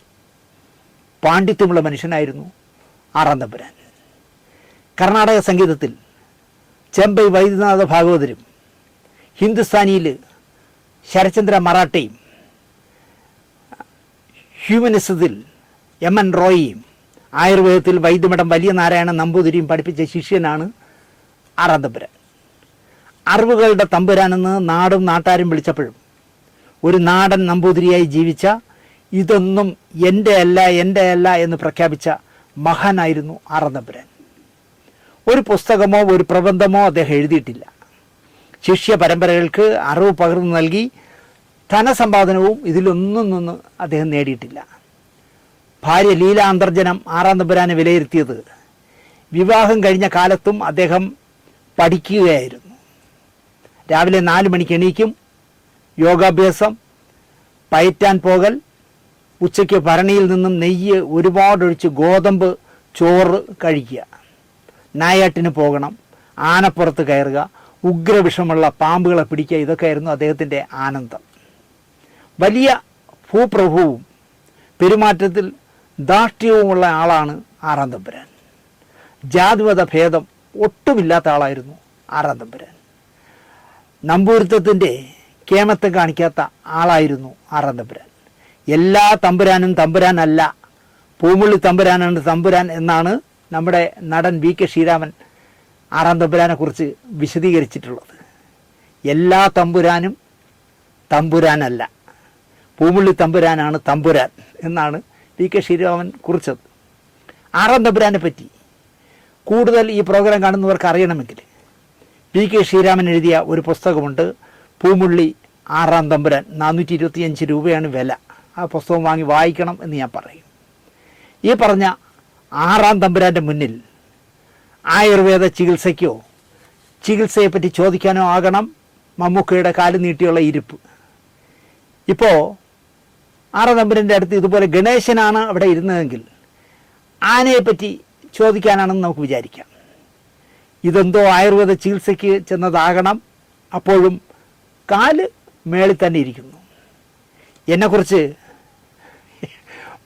പാണ്ഡിത്യമുള്ള മനുഷ്യനായിരുന്നു ആറാം തമ്പുരാൻ. കർണാടക സംഗീതത്തിൽ ചെമ്പൈ വൈദ്യനാഥ ഭാഗവതരും, ഹിന്ദുസ്ഥാനിയിൽ ശരചന്ദ്ര മറാഠയും, ഹ്യൂമനിസത്തിൽ എം.എൻ. റോയിയും, ആയുർവേദത്തിൽ വൈദ്യമഠം വലിയ നാരായണ നമ്പൂതിരിയും പഠിപ്പിച്ച ശിഷ്യനാണ് ആറാം തമ്പുരാൻ. അറിവുകളുടെ തമ്പുരാനെന്ന് നാടും നാട്ടാരും വിളിച്ചപ്പോഴും ഒരു നാടൻ നമ്പൂതിരിയായി ജീവിച്ച, ഇതൊന്നും എൻ്റെ അല്ല എന്ന് പ്രഖ്യാപിച്ച മഹാനായിരുന്നു ആറാം തമ്പുരാൻ. ഒരു പുസ്തകമോ ഒരു പ്രബന്ധമോ അദ്ദേഹം എഴുതിയിട്ടില്ല. ശിഷ്യ പരമ്പരകൾക്ക് അറിവ് പകർന്നു നൽകി ധനസമ്പാദനവും ഇതിലൊന്നും നിന്ന് അദ്ദേഹം നേടിയിട്ടില്ല. ഭാര്യ ലീലാന്തർജനം ആറാം തമ്പുരാനെ വിലയിരുത്തിയത് വിവാഹം കഴിഞ്ഞ കാലത്തും അദ്ദേഹം പഠിക്കുകയായിരുന്നു. രാവിലെ 4 മണിക്ക് എണീക്കും, യോഗാഭ്യാസം, പയറ്റാൻ പോകൽ, ഉച്ചയ്ക്ക് ഭരണിയിൽ നിന്നും നെയ്യ് ഒരുപാടൊഴിച്ച് ഗോതമ്പ് ചോറ് കഴിക്കുക, നായാട്ടിന് പോകണം, ആനപ്പുറത്ത് കയറുക, ഉഗ്രവിഷമുള്ള പാമ്പുകളെ പിടിക്കുക, ഇതൊക്കെയായിരുന്നു അദ്ദേഹത്തിൻ്റെ ആനന്ദം. വലിയ ഭൂപ്രഭുവും പെരുമാറ്റത്തിൽ ധാർഷ്ട്യവുമുള്ള ആളാണ് ആറാം തമ്പുരാൻ. ജാതിമത ഭേദം ഒട്ടുമില്ലാത്ത ആളായിരുന്നു ആറാം തമ്പുരാൻ. നമ്പൂരിത്തത്തിൻ്റെ കേമത്തെ കാണിക്കാത്ത ആളായിരുന്നു ആറാം തമ്പുരാൻ. എല്ലാ തമ്പുരാനും തമ്പുരാനല്ല, പൂമുള്ളി തമ്പുരാനാണ് തമ്പുരാൻ എന്നാണ് നമ്മുടെ നടൻ വി.കെ. ശ്രീരാമൻ ആറാം തമ്പുരാനെ കുറിച്ച് വിശദീകരിച്ചിട്ടുള്ളത്. എല്ലാ തമ്പുരാനും തമ്പുരാനല്ല, പൂമുള്ളി തമ്പുരാനാണ് തമ്പുരാൻ എന്നാണ് വി.കെ. ശ്രീരാമൻ കുറിച്ചത്. ആറാം തമ്പുരാനെ പറ്റി കൂടുതൽ ഈ പ്രോഗ്രാം കാണുന്നവർക്ക് അറിയണമെങ്കിൽ വി.കെ. ശ്രീരാമൻ എഴുതിയ ഒരു പുസ്തകമുണ്ട്, പൂമുള്ളി ആറാം തമ്പുരാൻ. 425 രൂപയാണ് വില. ആ പുസ്തകം വാങ്ങി വായിക്കണം എന്ന് ഞാൻ പറയും. ഈ പറഞ്ഞ ആറാം തമ്പുരാൻ്റെ മുന്നിൽ ആയുർവേദ ചികിത്സയ്ക്കോ ചികിത്സയെപ്പറ്റി ചോദിക്കാനോ ആകണം മമ്മൂക്കയുടെ കാല് നീട്ടിയുള്ള ഇരിപ്പ്. ഇപ്പോൾ ആറാം തമ്പുരാൻ്റെ അടുത്ത് ഇതുപോലെ ഗണേശനാണ് അവിടെ ഇരുന്നതെങ്കിൽ ആനയെപ്പറ്റി ചോദിക്കാനാണെന്ന് നമുക്ക് വിചാരിക്കാം. ഇതെന്തോ ആയുർവേദ ചികിത്സയ്ക്ക് ചെന്നതാകണം. അപ്പോഴും കാല് മേളിൽ തന്നെ ഇരിക്കുന്നു. എന്നെക്കുറിച്ച്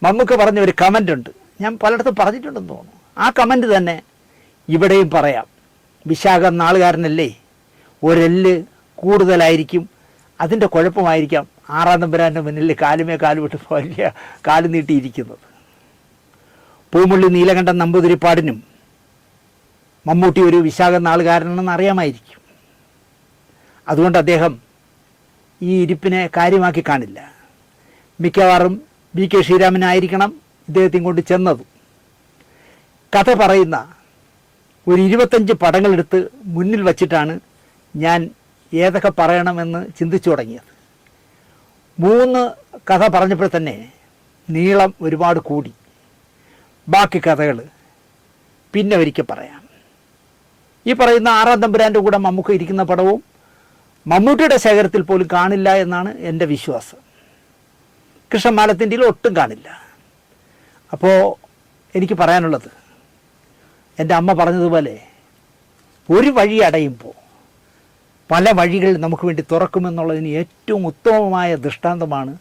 മമ്മൂക്ക പറഞ്ഞ ഒരു കമൻ്റ് ഉണ്ട്, ഞാൻ പലയിടത്തും പറഞ്ഞിട്ടുണ്ടെന്ന് തോന്നുന്നു. ആ കമൻ്റ് തന്നെ ഇവിടെയും പറയാം. വിശാഖം നാളുകാരനല്ലേ, ഒരെല്ല് കൂടുതലായിരിക്കും, അതിൻ്റെ കുഴപ്പമായിരിക്കാം ആറാം തമ്പുരാൻ്റെ മുന്നിൽ കാലുമേ കാലുവിട്ട് വലിയ കാല് നീട്ടിയിരിക്കുന്നത്. പൂമുള്ളി നീലകണ്ഠൻ നമ്പൂതിരിപ്പാടിനും മമ്മൂട്ടി ഒരു വിശാഖ നാളുകാരനെന്ന് അറിയാമായിരിക്കും. അതുകൊണ്ട് അദ്ദേഹം ഈ ഇരിപ്പിനെ കാര്യമാക്കി കാണില്ല. മിക്കവാറും വി.കെ. ശ്രീരാമനായിരിക്കണം ഇദ്ദേഹത്തെയും കൊണ്ട് ചെന്നതും. കഥ പറയുന്ന ഒരു 25 പടങ്ങളെടുത്ത് മുന്നിൽ വച്ചിട്ടാണ് ഞാൻ ഏതൊക്കെ പറയണമെന്ന് ചിന്തിച്ചു തുടങ്ങിയത്. 3 കഥ പറഞ്ഞപ്പോൾ തന്നെ നീളം ഒരുപാട് കൂടി. ബാക്കി കഥകൾ പിന്നെ ഒരിക്കൽ പറയാം. ഈ പറയുന്ന ആറാം തമ്പുരാൻ്റെ കൂടെ മമ്മൂക്ക ഇരിക്കുന്ന പടവും മമ്മൂട്ടിയുടെ ശേഖരത്തിൽ പോലും കാണില്ല എന്നാണ് എൻ്റെ വിശ്വാസം. കൃഷ്ണമാലത്തിൻ്റെ ഒട്ടും കാണില്ല. അപ്പോൾ എനിക്ക് പറയാനുള്ളത്, എൻ്റെ അമ്മ പറഞ്ഞതുപോലെ ഒരു വഴി അടയുമ്പോൾ പല വഴികൾ നമുക്ക് വേണ്ടി തുറക്കുമെന്നുള്ളതിന് ഏറ്റവും ഉത്തമമായ ദൃഷ്ടാന്തമാണ്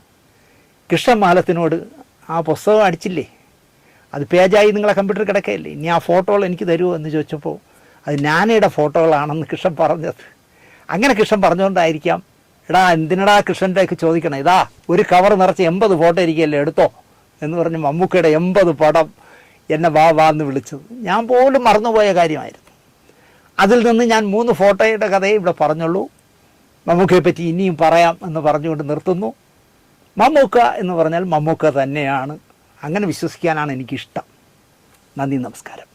കൃഷ്ണമാലത്തിനോട് ആ പുസ്തകം അടിച്ചില്ലേ, അത് പേജായി നിങ്ങളെ കമ്പ്യൂട്ടറിൽ കിടക്കുകയല്ലേ, ഇനി ആ ഫോട്ടോകൾ എനിക്ക് തരുമോ എന്ന് ചോദിച്ചപ്പോൾ അത് ഞാനയുടെ ഫോട്ടോകളാണെന്ന് കൃഷ്ണൻ പറഞ്ഞത്. അങ്ങനെ കൃഷ്ണൻ പറഞ്ഞുകൊണ്ടായിരിക്കാം, എടാ എന്തിനടാ കൃഷ്ണൻ്റെയൊക്കെ ചോദിക്കണം, ഇതാ ഒരു കവർ നിറച്ച് 80 ഫോട്ടോ ഇരിക്കുകയല്ലേ, എടുത്തോ എന്ന് പറഞ്ഞ് മമ്മൂക്കയുടെ 80 പടം എന്നെ വാ എന്ന് വിളിച്ചത്. ഞാൻ പോലും മറന്നുപോയ കാര്യമായിരുന്നു. അതിൽ നിന്ന് ഞാൻ 3 ഫോട്ടോയുടെ കഥയെ ഇവിടെ പറഞ്ഞുള്ളൂ. മമ്മൂക്കയെ പറ്റി ഇനിയും പറയാം എന്ന് പറഞ്ഞുകൊണ്ട് നിർത്തുന്നു. മമ്മൂക്ക എന്ന് പറഞ്ഞാൽ മമ്മൂക്ക തന്നെയാണ്. അങ്ങനെ വിശ്വസിക്കാനാണ് എനിക്കിഷ്ടം. നന്ദി, നമസ്കാരം.